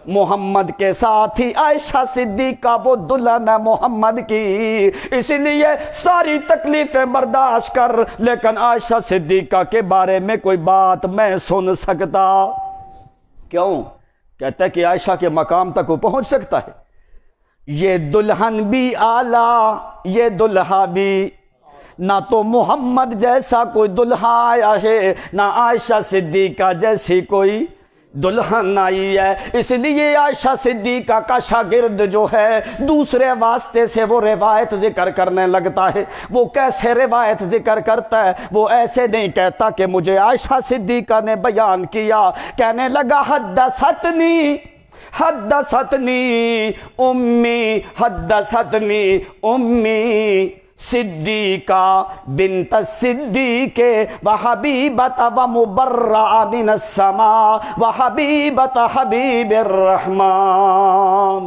محمد کے ساتھ ہی عائشہ صدیقہ وہ دلہن ہے محمد کی اس لیے ساری تکلیفیں برداشت کر لیکن عائشہ صدیقہ کے بارے میں کوئی بات میں سن سکتا کیوں کہتا ہے کہ عائشہ کے مقام تک وہ پہنچ سکتا ہے یہ دلہن بھی اعلیٰ یہ دلہا بھی نہ تو محمد جیسا کوئی دلہا آیا ہے نہ عائشہ صدیقہ جیسی کوئی دلہن آئی ہے اس لیے عائشہ صدیقہ کا شاگرد جو ہے دوسرے واسطے سے وہ روایت ذکر کرنے لگتا ہے وہ کیسے روایت ذکر کرتا ہے وہ ایسے نہیں کہتا کہ مجھے عائشہ صدیقہ نے بیان کیا کہنے لگا حدثتنی امی حدثتنی امی صدیقہ بنت الصدیق وحبیبت ومبرع من السماء وحبیبت حبیب الرحمن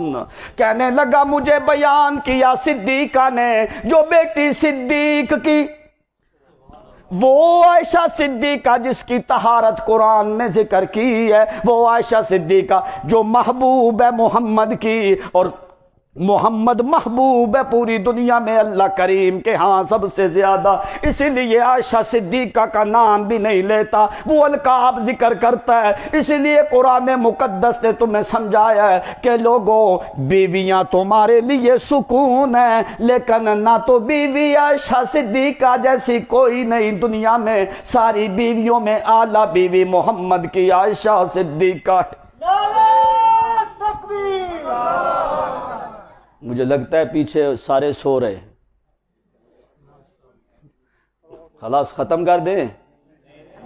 کہنے لگا مجھے بیان کیا صدیقہ نے جو بیٹی صدیق کی وہ عائشہ صدیقہ جس کی طہارت قرآن نے ذکر کی ہے، وہ عائشہ صدیقہ جو محبوب ہے محمد کی، اور محمد محبوب ہے پوری دنیا میں اللہ کریم کے ہاں سب سے زیادہ، اسی لیے عائشہ صدیقہ کا نام بھی نہیں لیتا، وہ القاب ذکر کرتا ہے۔ اسی لیے قرآن مقدس نے تمہیں سمجھایا ہے کہ لوگوں، بیویاں تمہارے لیے سکون ہے، لیکن نہ تو بیوی عائشہ صدیقہ جیسی کوئی نہیں دنیا میں، ساری بیویوں میں اعلیٰ بیوی محمد کی عائشہ صدیقہ ہے۔ نعرہ تکبیر! مجھے لگتا ہے پیچھے سارے سو رہے ہیں، خلاص ختم کر دیں۔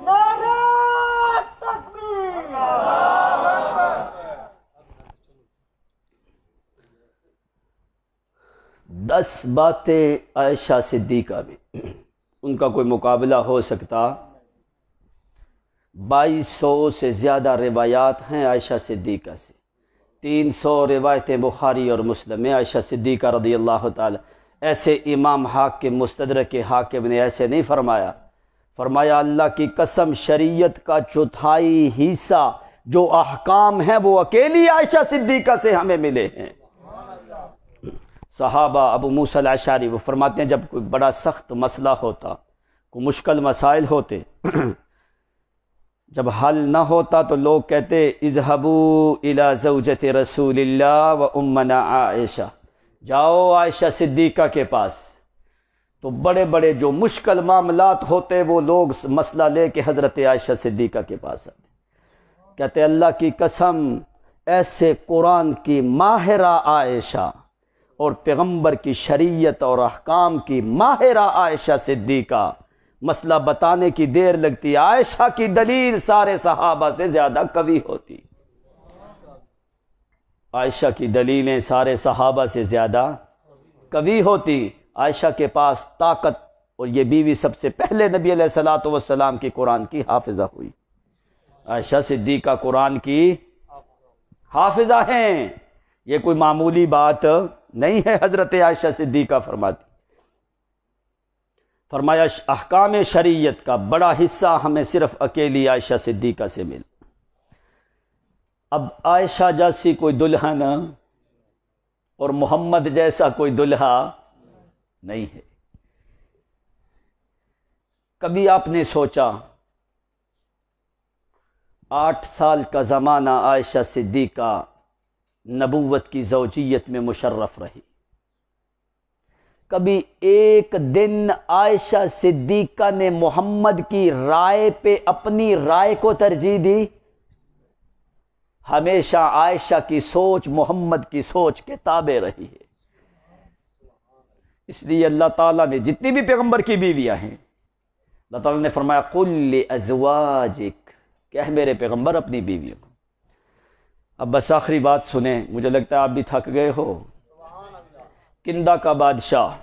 نعرہ تکبیر! 10 باتیں عائشہ صدیقہ میں، ان کا کوئی مقابلہ ہو سکتا؟ 2200 سے زیادہ روایات ہیں عائشہ صدیقہ سے، 300 روایتیں بخاری اور مسلم میں عائشہ صدیقہ رضی اللہ تعالی۔ ایسے امام حاکم مستدرک حاکم نے ایسے نہیں فرمایا، فرمایا اللہ کی قسم شریعت کا چوتھائی حصہ جو احکام ہیں وہ اکیلی عائشہ صدیقہ سے ہمیں ملے ہیں۔ صحابہ ابو موسیٰ الاشعری وہ فرماتے ہیں جب کوئی بڑا سخت مسئلہ ہوتا، کوئی مشکل مسائل ہوتے، جب حل نہ ہوتا تو لوگ کہتے اذهبوا الى زوجة رسول اللہ و امنا عائشہ، جاؤ عائشہ صدیقہ کے پاس۔ تو بڑے بڑے جو مشکل معاملات ہوتے وہ لوگ مسئلہ لے کے حضرت عائشہ صدیقہ کے پاس آتے، کہتے اللہ کی قسم ایسے قرآن کی ماہرہ عائشہ اور پیغمبر کی شریعت اور احکام کی ماہرہ عائشہ صدیقہ، مسئلہ بتانے کی دیر لگتی، عائشہ کی دلیل سارے صحابہ سے زیادہ قوی ہوتی، عائشہ کی دلیلیں سارے صحابہ سے زیادہ قوی ہوتی۔ عائشہ کے پاس طاقت، اور یہ بیوی سب سے پہلے نبی علیہ الصلوۃ والسلام کی قرآن کی حافظہ ہوئی، عائشہ صدیقہ قرآن کی حافظہ ہیں، یہ کوئی معمولی بات نہیں ہے۔ حضرت عائشہ صدیقہ فرمایا احکام شریعت کا بڑا حصہ ہمیں صرف اکیلی عائشہ صدیقہ سے مل۔ اب عائشہ جیسی کوئی دلہن اور محمد جیسا کوئی دلہا نہیں ہے۔ کبھی آپ نے سوچا 8 سال کا زمانہ عائشہ صدیقہ نبوت کی زوجیت میں مشرف رہی، کبھی ایک دن عائشہ صدیقہ نے محمد کی رائے پہ اپنی رائے کو ترجیح دی؟ ہمیشہ عائشہ کی سوچ محمد کی سوچ کے تابع رہی ہے۔ اس لیے اللہ تعالیٰ نے جتنی بھی پیغمبر کی بیویاں ہیں، اللہ تعالیٰ نے فرمایا قل لازواجک، کہہ میرے پیغمبر اپنی بیویوں کو۔ اب بس آخری بات سنیں، مجھے لگتا ہے آپ بھی تھک گئے ہو۔ کندہ کا بادشاہ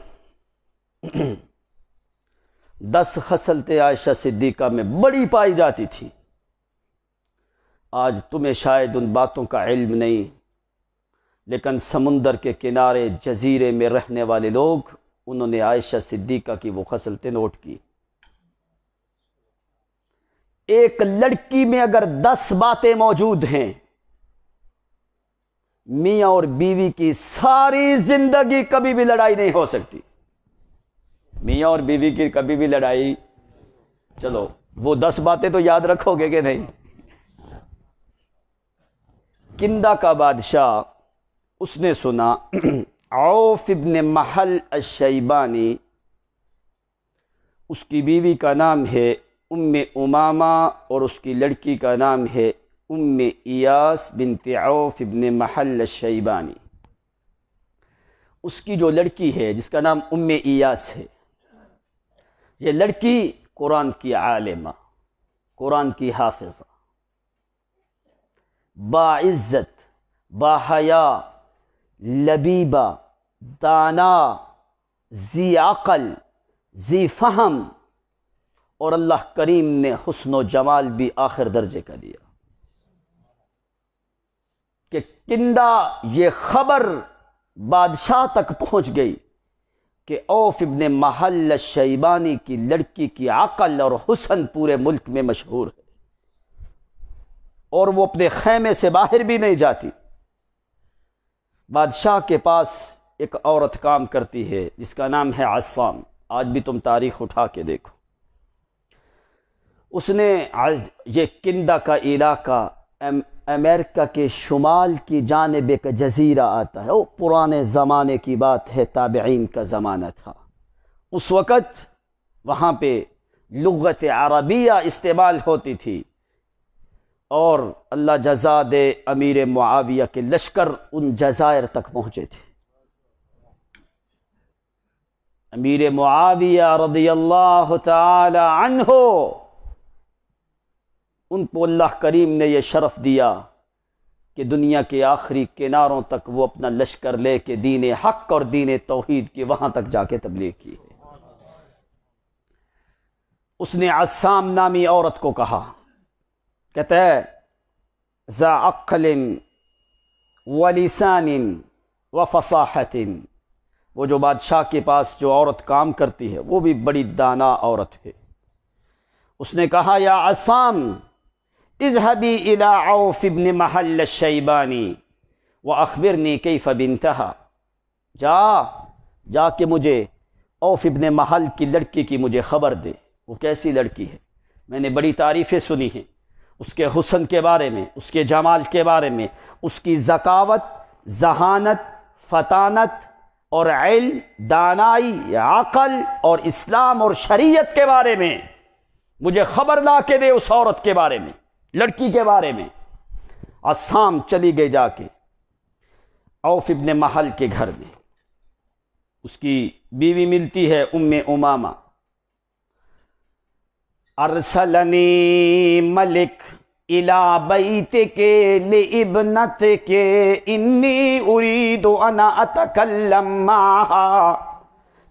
10 خصلتیں عائشہ صدیقہ میں بڑی پائی جاتی تھی، آج تمہیں شاید ان باتوں کا علم نہیں، لیکن سمندر کے کنارے جزیرے میں رہنے والے لوگ، انہوں نے عائشہ صدیقہ کی وہ خصلتیں نوٹ کی۔ ایک لڑکی میں اگر 10 باتیں موجود ہیں، میاں اور بیوی کی ساری زندگی کبھی بھی لڑائی نہیں ہو سکتی۔ میاں اور بیوی کی کبھی بھی لڑائی، چلو وہ 10 باتیں تو یاد رکھو گے کہ نہیں؟ کندہ کا بادشاہ، اس نے سنا عوف ابن محل الشیبانی، اس کی بیوی کا نام ہے ام امامہ اور اس کی لڑکی کا نام ہے ام ایاس بنت عوف ابن محل الشیبانی۔ اس کی جو لڑکی ہے جس کا نام ام ایاس ہے، یہ لڑکی قرآن کی عالمہ، قرآن کی حافظہ، باعزت، باحیا، لبیبہ، دانا، ذی عقل، ذی فہم، اور اللہ کریم نے حسن و جمال بھی آخر درجے کا دیا کہ کندہ یہ خبر بادشاہ تک پہنچ گئی، کہ اوف ابن محل الشیبانی کی لڑکی کی عقل اور حسن پورے ملک میں مشہور ہے، اور وہ اپنے خیمے سے باہر بھی نہیں جاتی۔ بادشاہ کے پاس ایک عورت کام کرتی ہے جس کا نام ہے عصام، آج بھی تم تاریخ اٹھا کے دیکھو۔ اس نے یہ کندہ کا علاقہ امریکہ کے شمال کی جانب ایک جزیرہ آتا ہے، وہ پرانے زمانے کی بات ہے، تابعین کا زمانہ تھا۔ اس وقت وہاں پہ لغت عربیہ استعمال ہوتی تھی، اور اللہ جزا دے امیر معاویہ کے لشکر ان جزائر تک پہنچے تھے۔ امیر معاویہ رضی اللہ تعالی عنہ، ان کو اللہ کریم نے یہ شرف دیا کہ دنیا کے آخری کناروں تک وہ اپنا لشکر لے کے دین حق اور دین توحید کی وہاں تک جا کے تبلیغ کی ہے۔ اس نے عصام نامی عورت کو کہا، کہتا ہے ذا عقل ولسان وفصاحت، وہ جو بادشاہ کے پاس جو عورت کام کرتی ہے وہ بھی بڑی دانا عورت ہے۔ اس نے کہا یا عصام اذهبی الی عوف ابن محل الشیبانی واخبرنی کیف بنتها، جا کے مجھے عوف ابن محل کی لڑکی کی مجھے خبر دے، وہ کیسی لڑکی ہے۔ میں نے بڑی تعریفیں سنی ہیں اس کے حسن کے بارے میں، اس کے جمال کے بارے میں، اس کی ذکاوت، ذہانت، فطانت اور علم، دانائی، عقل اور اسلام اور شریعت کے بارے میں مجھے خبر لا کے دے، اس عورت کے بارے میں، لڑکی کے بارے میں۔ عصام چلی گئی جا کے عوف ابن محل کے گھر میں، اس کی بیوی ملتی ہے ام امامہ۔ ارسلنی ملک الی بیتک لابنتک انی ارید ان اتکلم معہا،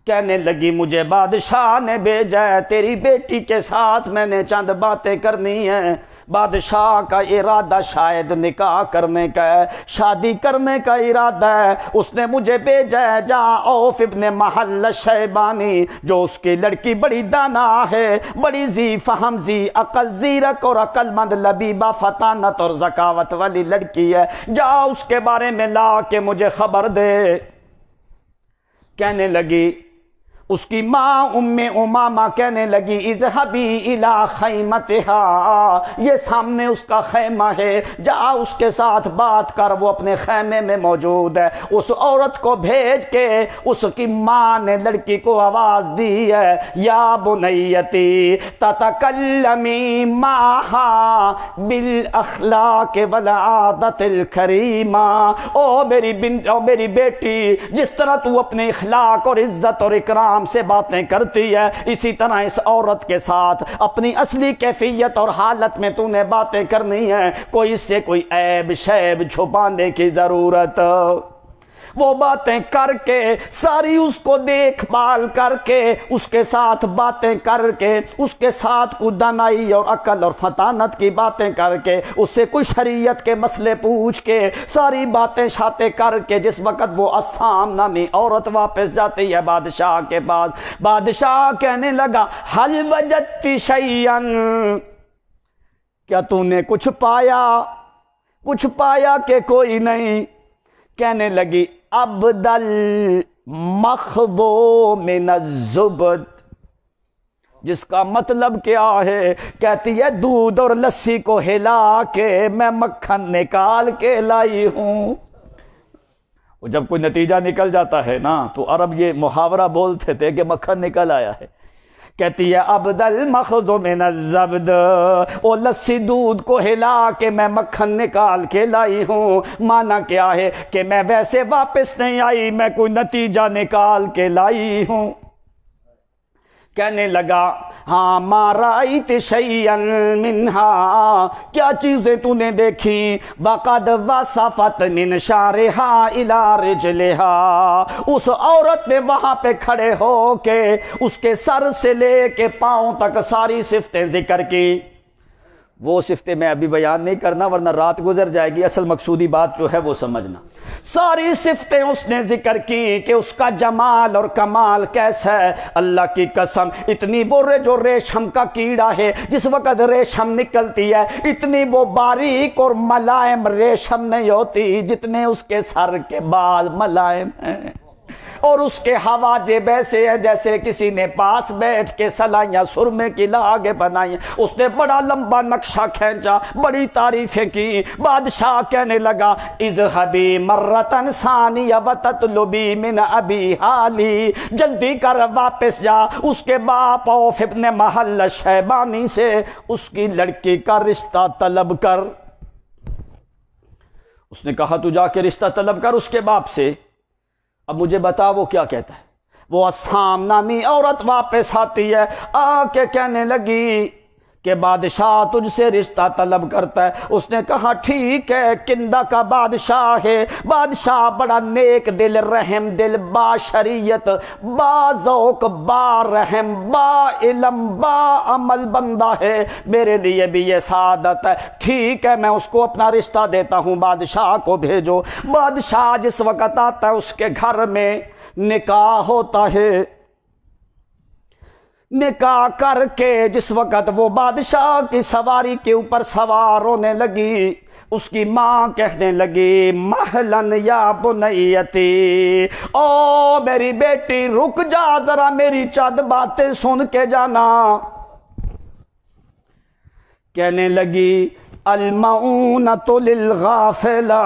کہنے لگی مجھے بادشاہ نے بھیجا ہے تیری بیٹی کے ساتھ، میں نے چند باتیں کرنی ہیں۔ بادشاہ کا ارادہ شاید نکاح کرنے کا ہے، شادی کرنے کا ارادہ ہے، اس نے مجھے بھیجا ہے جا عوف ابن محل شیبانی، جو اس کی لڑکی بڑی دانا ہے، بڑی ذی فہم، ذی عقل، زیرک اور عقل مند، لبیبہ، فطانت اور ذکاوت والی لڑکی ہے، جا اس کے بارے میں لا کے مجھے خبر دے۔ کہنے لگی اس کی ماں ام امامہ کہنے لگی اذهبی الی خیمتها، یہ سامنے اس کا خیمہ ہے، جا اس کے ساتھ بات کر، وہ اپنے خیمے میں موجود ہے۔ اس عورت کو بھیج کے اس کی ماں نے لڑکی کو آواز دی ہے یا بنیتی تتکلمی معها بالاخلاق والعادت الکریمہ، او میری بنت، او میری بیٹی، جس طرح تو اپنے اخلاق اور عزت اور اکرام سے باتیں کرتی ہے، اسی طرح اس عورت کے ساتھ اپنی اصلی کیفیت اور حالت میں تو نے باتیں کرنی ہے، کوئی اس سے کوئی عیب شیب چھپانے کی ضرورت، وہ باتیں کر کے ساری اس کو دیکھ بھال کر کے اس کے ساتھ باتیں کر کے اس کے ساتھ کو دانائی اور عقل اور فطانت کی باتیں کر کے اس سے کوئی شریعت کے مسئلے پوچھ کے ساری باتیں شاتیں کر کے جس وقت وہ عصام نامی عورت واپس جاتی ہے بادشاہ کے پاس، بادشاہ کہنے لگا حل وجدت شیئا، کیا تو نے کچھ پایا کہ کوئی نہیں؟ کہنے لگی ابدل مخضو من الزبد، جس کا مطلب کیا ہے؟ کہتی ہے دودھ اور لسی کو ہلا کے میں مکھن نکال کے لائی ہوں۔ وہ جب کوئی نتیجہ نکل جاتا ہے نا تو عرب یہ محاورہ بولتے تھے کہ مکھن نکل آیا ہے۔ کہتی ہے ابدل مخضو من الزبد، او لسی دودھ کو ہلا کے میں مکھن نکال کے لائی ہوں، مانا کیا ہے کہ میں ویسے واپس نہیں آئی، میں کوئی نتیجہ نکال کے لائی ہوں۔ کہنے لگا ہاں ما رأیت شیئا منہا، کیا چیزیں تو نے دیکھی؟ وقد وصفت من شعرها الى رجلها، اس عورت نے وہاں پہ کھڑے ہو کے اس کے سر سے لے کے پاؤں تک ساری صفتیں ذکر کی۔ وہ صفتیں میں ابھی بیان نہیں کرنا ورنہ رات گزر جائے گی، اصل مقصودی بات جو ہے وہ سمجھنا۔ ساری صفتیں اس نے ذکر کی کہ اس کا جمال اور کمال کیسا ہے۔ اللہ کی قسم، اتنی وہ جو ریشم کا کیڑا ہے جس وقت ریشم نکلتی ہے اتنی وہ باریک اور ملائم ریشم نہیں ہوتی جتنے اس کے سر کے بال ملائم ہیں، اور اس کے حواجب ایسے ہیں جیسے کسی نے پاس بیٹھ کے سلائیاں سرمے کی لاگے بنائی۔ اس نے بڑا لمبا نقشہ کھینچا، بڑی تعریفیں کی۔ بادشاہ کہنے لگا اذهبی مرتن ثانیہ وتطلبی من ابی حالی، جلدی کر واپس جا اس کے باپ اوف ابن محل شیبانی سے اس کی لڑکی کا رشتہ طلب کر۔ اس نے کہا تو جا کے رشتہ طلب کر اس کے باپ سے۔ اب مجھے بتا وہ کیا کہتا ہے۔ وہ اسام نامی عورت واپس آتی ہے، آ کے کہنے لگی کہ بادشاہ تجھ سے رشتہ طلب کرتا ہے۔ اس نے کہا ٹھیک ہے، کندہ کا بادشاہ ہے، بادشاہ بڑا نیک دل، رحم دل، با شریعت، با ذوق، با رحم، با علم، با عمل بندہ ہے، میرے لیے بھی یہ سعادت ہے۔ ٹھیک ہے، میں اس کو اپنا رشتہ دیتا ہوں، بادشاہ کو بھیجو۔ بادشاہ جس وقت آتا ہے اس کے گھر میں نکاح ہوتا ہے۔ نکاح کر کے جس وقت وہ بادشاہ کی سواری کے اوپر سوار ہونے لگی، اس کی ماں کہنے لگی مہلن یا بنیتی، او میری بیٹی رک جا ذرا، میری چند باتیں سن کے جانا۔ کہنے لگی المعونۃ للغافلہ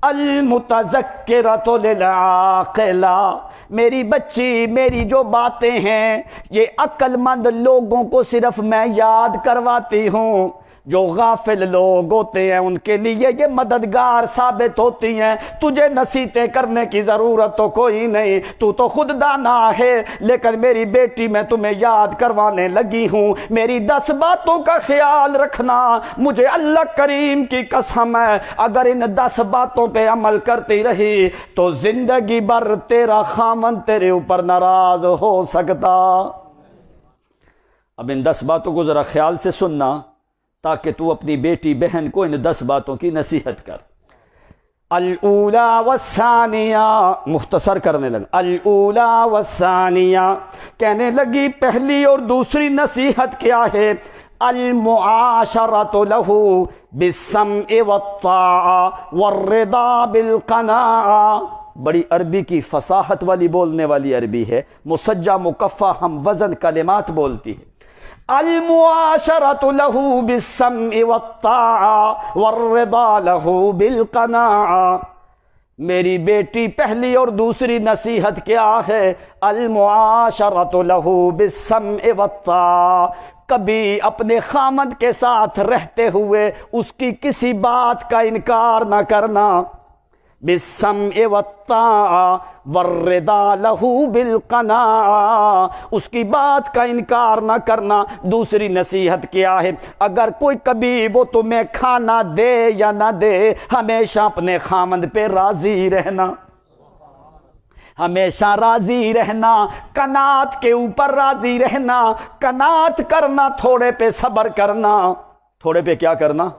المتذکرۃ للعاقلہ، میری بچی، میری جو باتیں ہیں یہ عقل مند لوگوں کو صرف میں یاد کرواتی ہوں، جو غافل لوگ ہوتے ہیں ان کے لیے یہ مددگار ثابت ہوتی ہیں۔ تجھے نصیحتیں کرنے کی ضرورت تو کوئی نہیں، تو خود دانا ہے، لیکن میری بیٹی میں تمہیں یاد کروانے لگی ہوں، میری 10 باتوں کا خیال رکھنا۔ مجھے اللہ کریم کی قسم ہے اگر ان 10 باتوں پہ عمل کرتی رہی تو زندگی بھر تیرا خامن تیرے اوپر ناراض ہو سکتا۔ اب ان 10 باتوں کو ذرا خیال سے سننا تاکہ تو اپنی بیٹی بہن کو ان 10 باتوں کی نصیحت کر۔ الاولا والثانیہ، مختصر کرنے لگا، الاولا والثانیہ کہنے لگی پہلی اور دوسری نصیحت کیا ہے؟ المعاشرۃ لہ بالسمع والطاعہ والرضا بالقناعہ۔ بڑی عربی کی فصاحت والی بولنے والی عربی ہے، مسجع مکفہ ہم وزن کلمات بولتی ہے۔ المعاشرۃ لہ بالسمع والطاعہ والرضا لہ بالقناعہ، میری بیٹی پہلی اور دوسری نصیحت کیا ہے؟ المعاشرۃ لہ بالسمع والطاعہ، کبھی اپنے خامند کے ساتھ رہتے ہوئے اس کی کسی بات کا انکار نہ کرنا۔ بالسمع والطاعہ والرضا لہ بالقناعہ، اس کی بات کا انکار نہ کرنا۔ دوسری نصیحت کیا ہے؟ اگر کوئی کبھی وہ تمہیں کھانا دے یا نہ دے، ہمیشہ اپنے خامند پہ راضی رہنا، ہمیشہ راضی رہنا، قناعت کے اوپر راضی رہنا، قناعت کرنا، تھوڑے پہ صبر کرنا۔ تھوڑے پہ کیا کرنا؟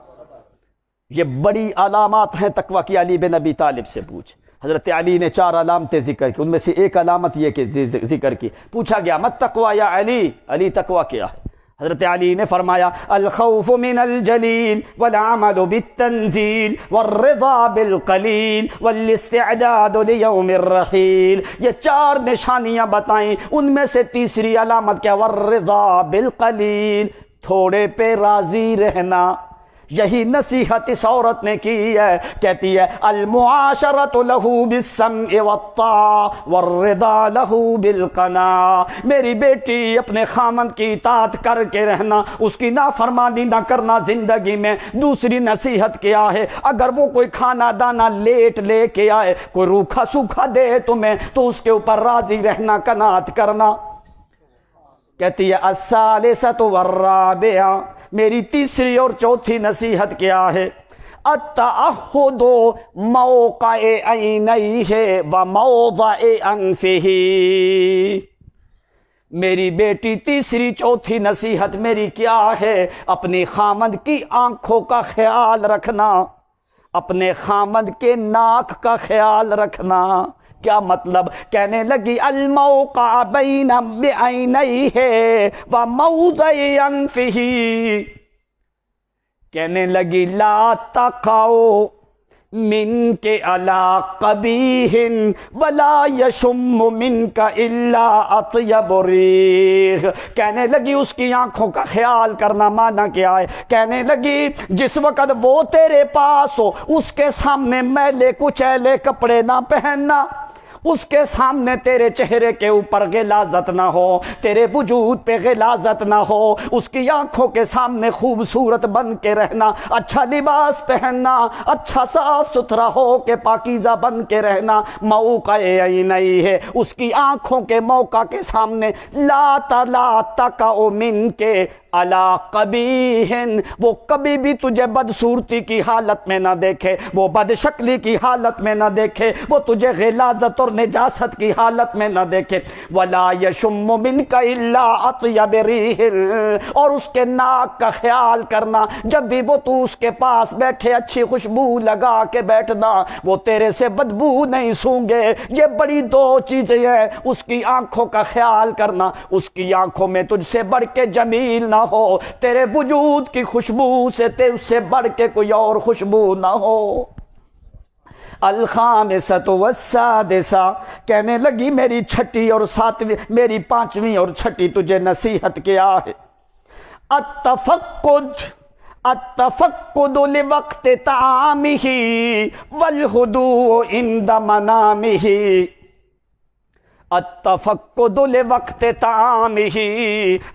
یہ بڑی علامات ہیں تقوی کی۔ علی بن ابی طالب سے پوچھ، حضرت علی نے 4 علامتیں ذکر کی، ان میں سے ایک علامت یہ کہ ذکر کی۔ پوچھا گیا مت تقوی یا علی، علی تقوی کیا ہے؟ حضرت علی نے فرمایا الخوف من الجلیل والعمل بالتنزیل والرضا بالقلیل والاستعداد لیوم الرحیل۔ یہ 4 نشانیاں بتائیں، ان میں سے تیسری علامت کیا؟ والرضا بالقلیل، تھوڑے پہ راضی رہنا۔ یہی نصیحت اس عورت نے کی ہے، کہتی ہے المعاشرۃ لہ بالسمع والطاعہ والرضا لہ بالقناعہ، میری بیٹی اپنے خامند کی اطاعت کر کے رہنا، اس کی نافرمانی نہ کرنا زندگی میں۔ دوسری نصیحت کیا ہے؟ اگر وہ کوئی کھانا دانا لیٹ لے کے آئے، کوئی روکھا سوکھا دے تمہیں، تو اس کے اوپر راضی رہنا، قناعت کرنا۔ کہتی ہے الثالثۃ والرابعہ، میری تیسری اور چوتھی نصیحت کیا ہے؟ التعہد موقع عینیہ و موضع انفہ، میری بیٹی تیسری چوتھی نصیحت میری کیا ہے؟ اپنی خامند کی آنکھوں کا خیال رکھنا، اپنے خامند کے ناک کا خیال رکھنا۔ کیا مطلب؟ کہنے لگی الموقع بین بعینیہ و موضع انفہ، کہنے لگی لا تقعوا من کے علی قبیح ولا یشم من کا الا اطیب ریح۔ کہنے لگی اس کی آنکھوں کا خیال کرنا معنی کیا ہے؟ کہنے لگی جس وقت وہ تیرے پاس ہو اس کے سامنے میلے کچیلے کپڑے نہ پہننا، اس کے سامنے تیرے چہرے کے اوپر غلاظت نہ ہو، تیرے وجود پہ غلاظت نہ ہو، اس کی آنکھوں کے سامنے خوبصورت بن کے رہنا، اچھا لباس پہننا، اچھا صاف ستھرا ہو کے پاکیزہ بن کے رہنا۔ موقع عینیہ ہے، اس کی آنکھوں کے موقع کے سامنے لا تقع من کے علی قبیح، وہ کبھی بھی تجھے بدصورتی کی حالت میں نہ دیکھے، وہ بد شکلی کی حالت میں نہ دیکھے، وہ تجھے غلاظت اور نجاست کی حالت میں نہ دیکھے۔ ولا یشم منک الا اطیب ریح، اور اس کے ناک کا خیال کرنا، جب بھی وہ تو اس کے پاس بیٹھے اچھی خوشبو لگا کے بیٹھنا، وہ تیرے سے بدبو نہیں سونگے۔ یہ بڑی دو چیزیں ہیں، اس کی آنکھوں کا خیال کرنا، اس کی آنکھوں میں تجھ سے بڑھ کے جمیل نہ ہو، تیرے وجود کی خوشبو سے تجھ سے بڑھ کے کوئی اور خوشبو نہ ہو۔ الخامسۃ والسادسہ، کہنے لگی میری چھٹی اور ساتویں، میری پانچویں اور چھٹی تجھے نصیحت کیا ہے؟ التفقد لوقت طعامہ والہدوء عند منامہ، التفقد لوقت طعامہ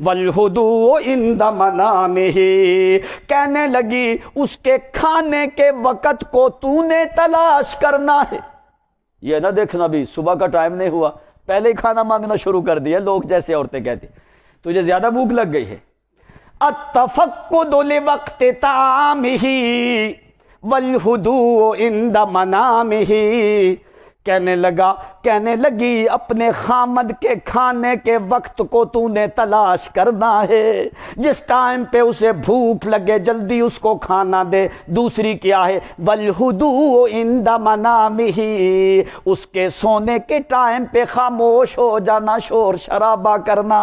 والہدوء عند منامہ، کہنے لگی اس کے کھانے کے وقت کو تو نے تلاش کرنا ہے۔ یہ نہ دیکھنا بھی صبح کا ٹائم نہیں ہوا پہلے ہی کھانا مانگنا شروع کر دیا، لوگ جیسے عورتیں کہتی تجھے زیادہ بھوک لگ گئی ہے۔ التفقد لوقت طعامہ والہدوء عند منامہ، کہنے لگی اپنے خامد کے کھانے کے وقت کو تو نے تلاش کرنا ہے، جس ٹائم پہ اسے بھوک لگے جلدی اس کو کھانا دے۔ دوسری کیا ہے؟ والہدوء عند منامہ، اس کے سونے کے ٹائم پہ خاموش ہو جانا، شور شرابہ کرنا،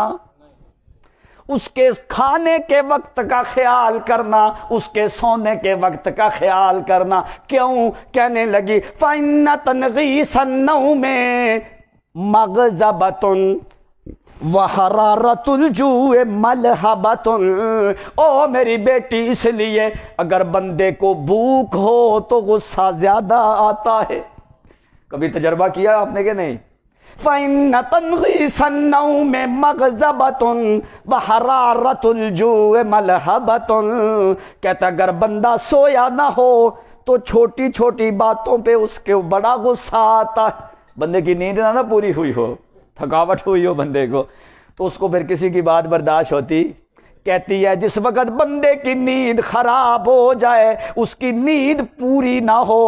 اس کے کھانے کے وقت کا خیال کرنا، اس کے سونے کے وقت کا خیال کرنا۔ کیوں؟ کہنے لگی فَإِنَّ تَنْغِيسَ النَّوْمِ مَغْزَبَةٌ وَحَرَارَةُ الْجُوعِ مَلْحَبَةٌ، او میری بیٹی، اس لیے اگر بندے کو بھوک ہو تو غصہ زیادہ آتا ہے۔ کبھی تجربہ کیا آپ نے کہ نہیں؟ فَإِنَّ تَنْغِيسَ النَّوْمِ مَغْزَبَةٌ وَحَرَارَةُ الْجُوعِ مَلْحَبَةٌ، کہتا اگر بندہ سویا نہ ہو تو چھوٹی چھوٹی باتوں پہ اس کے بڑا غصہ آتا ہے۔ بندے کی نیند نہ پوری ہوئی ہو، تھکاوٹ ہوئی ہو بندے کو، تو اس کو پھر کسی کی بات برداشت ہوتی؟ کہتی ہے جس وقت بندے کی نیند خراب ہو جائے، اس کی نیند پوری نہ ہو،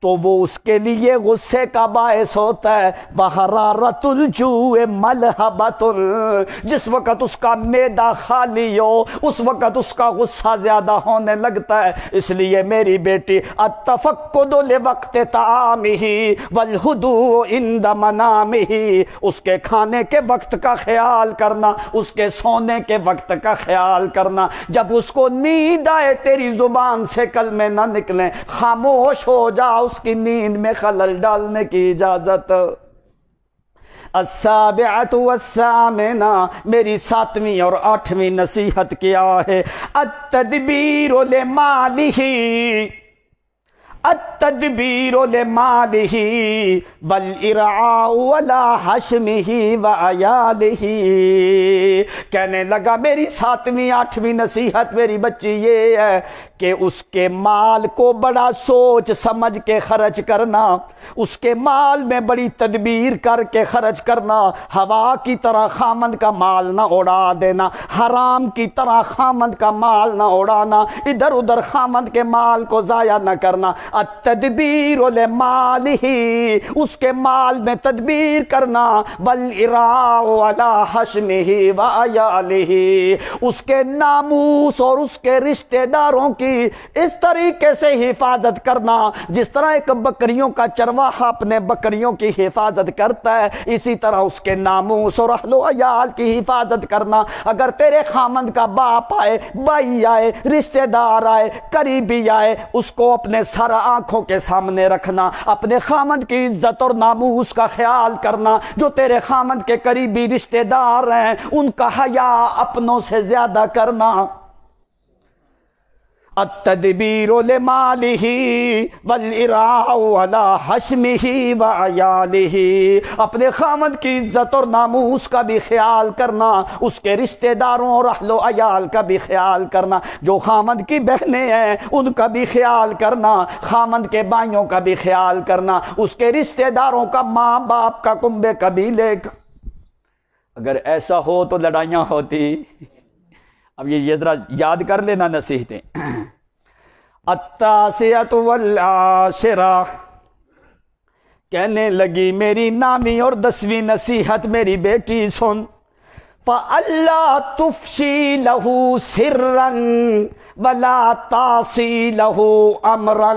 تو وہ اس کے لیے غصے کا باعث ہوتا ہے۔ وَحَرَارَةُ الْجُوعِ مَلْحَبَةٌ، جس وقت اس کا معدہ خالی ہو اس وقت اس کا غصہ زیادہ ہونے لگتا ہے۔ اس لیے میری بیٹی التفقد لوقت طعامہ والہدوء عند منامہ، اس کے کھانے کے وقت کا خیال کرنا، اس کے سونے کے وقت کا خیال کرنا۔ جب اس کو نیند آئے تیری زبان سے کلمے نہ نکلیں، خاموش ہو جا، اس کی نیند میں خلل ڈالنے کی اجازت۔ السابعۃ والثامنہ، میری ساتویں اور آٹھویں نصیحت کیا ہے؟ التدبیر لمالہ، التدبیر لمالہ والارعاء ولا حشمہ وعیالہ، کہنے لگا میری ساتویں آٹھویں نصیحت میری بچی یہ ہے کہ اس کے مال کو بڑا سوچ سمجھ کے خرچ کرنا، اس کے مال میں بڑی تدبیر کر کے خرچ کرنا، ہوا کی طرح خامند کا مال نہ اڑا دینا، حرام کی طرح خامند کا مال نہ اڑانا، ادھر ادھر خامند کے مال کو ضائع نہ کرنا۔ التدبیر لمالہ، اس کے مال میں تدبیر کرنا، والاراء علی حشمہ وعیالہ، اس کے ناموس اور اس کے رشتہ داروں کی اس طریقے سے حفاظت کرنا جس طرح ایک بکریوں کا چرواہا اپنے بکریوں کی حفاظت کرتا ہے، اسی طرح اس کے ناموس اور اہل و عیال کی حفاظت کرنا۔ اگر تیرے خامند کا باپ آئے، بھائی آئے، رشتہ دار آئے، قریبی آئے، اس کو اپنے سر آنکھوں کے سامنے رکھنا، اپنے خامند کی عزت اور ناموس کا خیال کرنا۔ جو تیرے خامند کے قریبی رشتہ دار ہیں ان کا حیا اپنوں سے زیادہ کرنا۔ التدبیر لمالہ والاراء علی حشمہ وعیالہ، اپنے خامد کی عزت اور ناموس کا بھی خیال کرنا، اس کے رشتہ داروں اور اہل و عیال کا بھی خیال کرنا، جو خامد کی بہنیں ہیں ان کا بھی خیال کرنا، خامد کے بھائیوں کا بھی خیال کرنا، اس کے رشتہ داروں کا، ماں باپ کا، کنبے قبیلے کا۔ اگر ایسا ہو تو لڑائیاں ہوتی۔ اب یہ ذرا یاد کر لینا نصیحتیں۔ التاسعۃ والعاشرہ، کہنے لگی میری نامی اور 10ویں نصیحت میری بیٹی سن، فَأَلَّا تُفْشِي لَهُ سِرًّا وَلَا تَعْصِي لَهُ أَمْرًا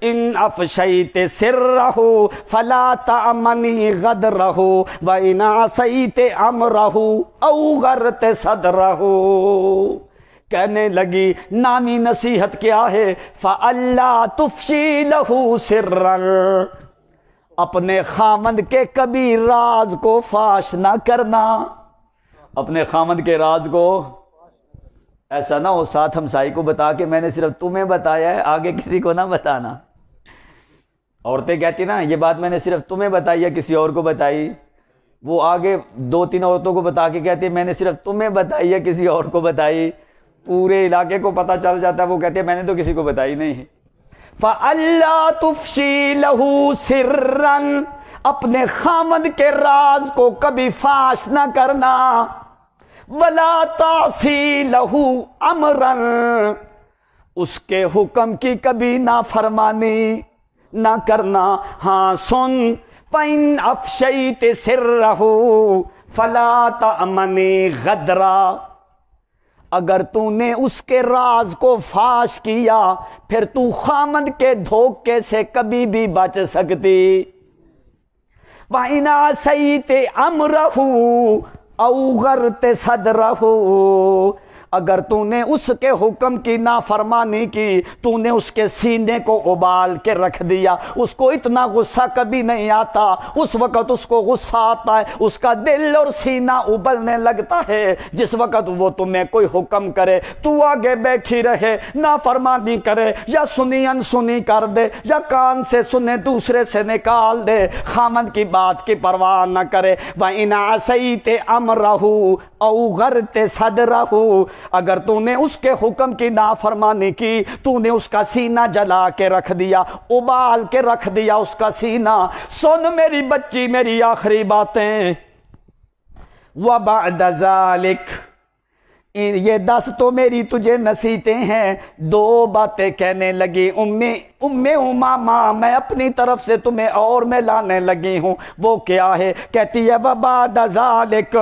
إِنْ أَفْشَيْتِ سِرَّهُ فَلَا تَأْمَنِي غَدْرَهُ وَإِنْ عَصَيْتِ أَمْرَهُ أَوْغَرْتِ صَدْرَهُ۔ کہنے لگی نامی نصیحت کیا ہے؟ فَأَلَّا تُفْشِي لَهُ سِرًّا، اپنے خامند کے کبھی راز کو فاش نہ کرنا۔ اپنے خامند کے راز کو ایسا نہ ہو ساتھ ہمسائی کو بتا کے میں نے صرف تمہیں بتایا ہے، آگے کسی کو نہ بتانا۔ عورتیں کہتی نا یہ بات میں نے صرف تمہیں بتائی ہے، کسی اور کو بتائی، وہ آگے 2-3 عورتوں کو بتا کے کہتی ہے میں نے صرف تمہیں بتائی ہے، کسی اور کو بتائی، پورے علاقے کو پتہ چل جاتا ہے، وہ کہتے ہیں میں نے تو کسی کو بتائی نہیں۔ فَأَلَّا تُفْشِي لَهُ سِرًّا، اپنے خامد کے راز کو کبھی فاش نہ کرنا، وَلَا تَعْصِي لَهُ أَمْرًا، اس کے حکم کی کبھی نافرمانی نہ کرنا۔ ہاں سن، فَإِنْ أَفْشَيْتِ سِرَّهُ فَلَا تَأْمَنِي غَدْرًا، اگر تو نے اس کے راز کو فاش کیا پھر تو خامد کے دھوکے سے کبھی بھی بچ سکتی۔ وَإِنْ عَصَيْتِ أَمْرَهُ أَوْغَرْتِ صَدْرَهُ، اگر تو نے اس کے حکم کی نافرمانی کی، تو نے اس کے سینے کو ابال کے رکھ دیا۔ اس کو اتنا غصہ کبھی نہیں آتا، اس وقت اس کو غصہ آتا ہے، اس کا دل اور سینہ ابلنے لگتا ہے جس وقت وہ تمہیں کوئی حکم کرے، تو آگے بیٹھی رہے، نافرمانی کرے، یا سنی انسنی کر دے، یا کان سے سنے دوسرے سے نکال دے، خامد کی بات کی پرواہ نہ کرے۔ وَإِنْ عَصَيْتِ أَمْرَهُ أَوْغَرْتِ صَدْرَهُ، اگر تو نے اس کے حکم کی نافرمانی کی، تو نے اس کا سینہ جلا کے رکھ دیا، ابال کے رکھ دیا اس کا سینہ۔ سن میری بچی میری آخری باتیں، وَبَعْدَ ذَلِكَ، یہ 10 تو میری تجھے نصیحتیں ہیں، 2 باتیں کہنے لگی ام امامہ، میں اپنی طرف سے تمہیں اور میں لانے لگی ہوں۔ وہ کیا ہے؟ کہتی ہے وَبَعْدَ ذَلِكَ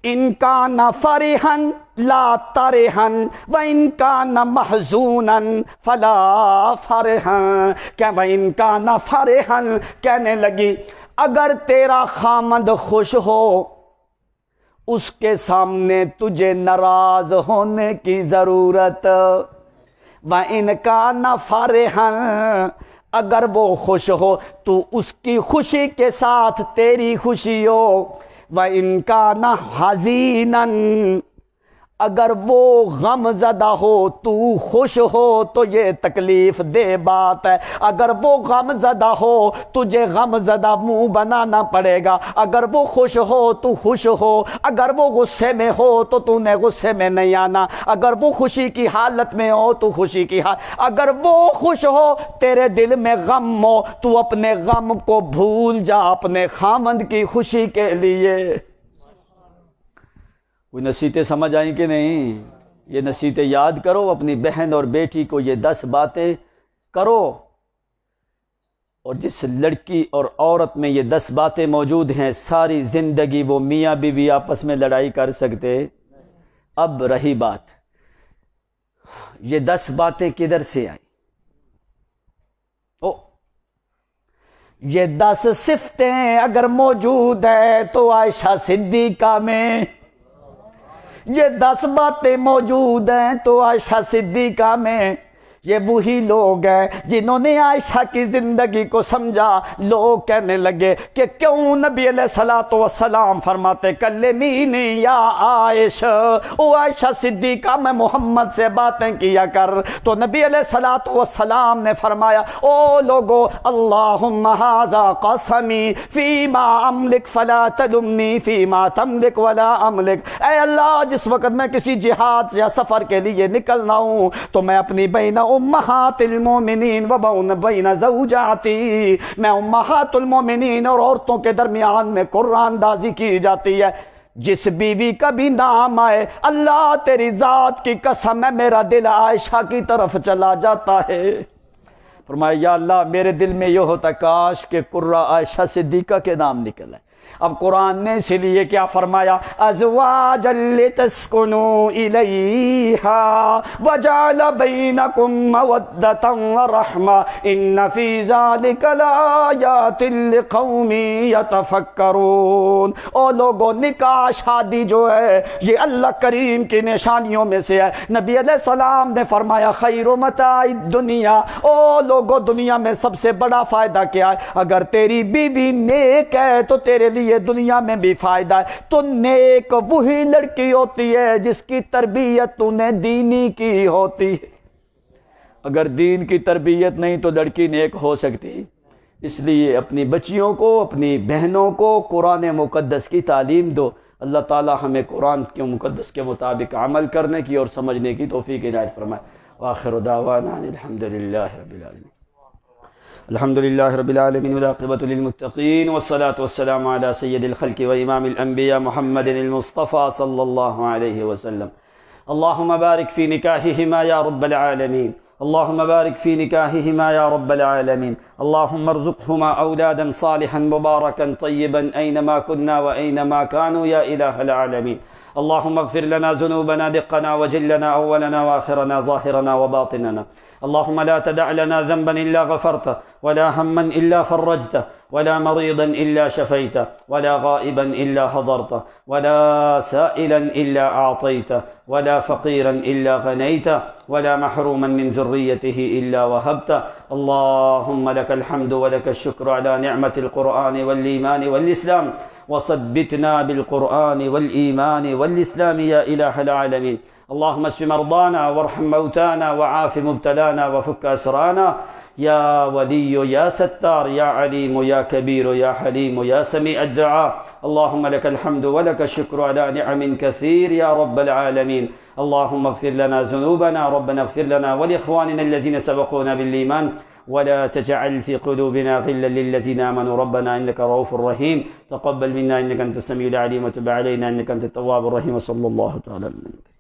إِن كَانَ فَرِحًا لَا تَرِحًا وَإِن كَانَ مَحْزُونًا فَلَا فَرِحًا، کہ وَإِن كَانَ فَرِحًا، کہنے لگی اگر تیرا خامد خوش ہو اس کے سامنے تجھے ناراض ہونے کی ضرورت، وَإِن كَانَ فَرِحًا، اگر وہ خوش ہو تو اس کی خوشی کے ساتھ تیری خوشی ہو، وَإِن كَانَ حَزِينًا، اگر وہ غم زدہ ہو تو خوش ہو تو یہ تکلیف دہ بات ہے، اگر وہ غم زدہ ہو تجھے غم زدہ منہ بنانا پڑے گا، اگر وہ خوش ہو تو خوش ہو، اگر وہ غصے میں ہو تو تو نے غصے میں نہیں آنا، اگر وہ خوشی کی حالت میں ہو تو خوشی کی حالت، اگر وہ خوش ہو تیرے دل میں غم ہو تو اپنے غم کو بھول جا اپنے خامند کی خوشی کے لیے۔ کوئی نصیحتیں سمجھ آئیں کہ نہیں؟ یہ نصیحتیں یاد کرو، اپنی بہن اور بیٹی کو یہ 10 باتیں کرو. اور جس لڑکی اور عورت میں یہ 10 باتیں موجود ہیں، ساری زندگی وہ میاں بیوی آپس میں لڑائی کر سکتے. اب رہی بات، یہ 10 باتیں کدھر سے آئی؟ یہ 10 صفتیں اگر موجود ہے تو عائشہ صدیقہ میں، یہ 10 باتیں موجود ہیں تو عائشہ صدیقہ میں. یہ وہی لوگ ہیں جنہوں نے عائشہ کی زندگی کو سمجھا. لوگ کہنے لگے کہ کیوں نبی علیہ الصلوۃ والسلام فرماتے کلمینی یا عائشہ، او عائشہ صدیقہ میں محمد سے باتیں کیا کر. تو نبی علیہ الصلوۃ والسلام نے فرمایا او لوگو اللہم ھذا قسمی فیما املک فلا تلمنی فیما تملک ولا املک. اے اللہ، جس وقت میں کسی جہاد یا سفر کے لیے نکلنا ہوں تو میں اپنی بین امہات المومنین و بین زوجاتی، میں امہات المومنین اور عورتوں کے درمیان میں قرآن اندازی کی جاتی ہے. جس بیوی کا بھی نام آئے اللہ تیری ذات کی قسم ہے میرا دل عائشہ کی طرف چلا جاتا ہے. فرمایا یا اللہ میرے دل میں یہ ہوتا کاش کہ قرہ عائشہ صدیقہ کے نام نکل ہے. اب قرآن نے اسی لیے کیا فرمایا؟ ازواجا لتسکنوا الیہا وجعل بینکم مودۃ ورحمہ ان فی ذلک لآیات لقوم یتفکرون. او لوگوں، نکاح شادی جو ہے یہ اللہ کریم کی نشانیوں میں سے ہے. نبی علیہ السلام نے فرمایا خیر متاع الدنیا، او لوگوں دنیا میں سب سے بڑا فائدہ کیا ہے؟ اگر تیری بیوی نیک ہے تو تیرے لیے دنیا میں بھی فائدہ ہے. تو نیک وہی لڑکی ہوتی ہے جس کی تربیت تو نے دینی کی ہوتی ہے. اگر دین کی تربیت نہیں تو لڑکی نیک ہو سکتی. اس لیے اپنی بچیوں کو، اپنی بہنوں کو قرآن مقدس کی تعلیم دو. اللہ تعالی ہمیں قرآن کے مقدس کے مطابق عمل کرنے کی اور سمجھنے کی توفیق عنایت فرمائے. وآخر دعوانا الحمدللہ رب العالمین. الحمد للہ رب العالمین والعاقبۃ للمتقین والصلاة والسلام علی سید الخلق و امام الانبیاء محمد المصطفى صلی اللہ علیہ وسلم. اللہم بارک فی نکاحہما یا رب العالمین. اللہم بارک فی نکاحہما یا رب العالمین. اللہم ارزقہما اولادا صالحا مبارکا طیبا اینما کنا و اینما کانوا یا الہ العالمین. اللہم اغفر لنا ذنوبنا دقنا وجلنا اولنا واخرنا ظاہرنا وباطننا. اللهم لا تدع لنا ذنبا إلا غفرته ولا هما إلا فرجته ولا مريضا إلا شفيته ولا غائبا إلا حضرته ولا سائلا إلا أعطيته ولا فقيرا إلا غنيته ولا محروما من ذريته إلا وهبته. اللهم لك الحمد ولك الشكر على نعمة القرآن والإيمان والإسلام، وثبتنا بالقرآن والإيمان والإسلام يا إله العالمين. اللهم اشف مرضانا وارحم موتانا وعاف مبتلانا وفك أسرانا يا ولي يا ستار يا عليم يا كبير يا حليم يا سميع الدعاء. اللهم لك الحمد ولك الشكر على نعم كثير يا رب العالمين. اللهم اغفر لنا ذنوبنا، ربنا اغفر لنا ولإخواننا الذين سبقونا بالإيمان ولا تجعل في قلوبنا غلا للذين آمنوا ربنا إنك رؤوف رحيم. تقبل منا إنك أنت السميع العليم وتب علينا إنك أنت التواب الرحيم. صلى الله تعالى على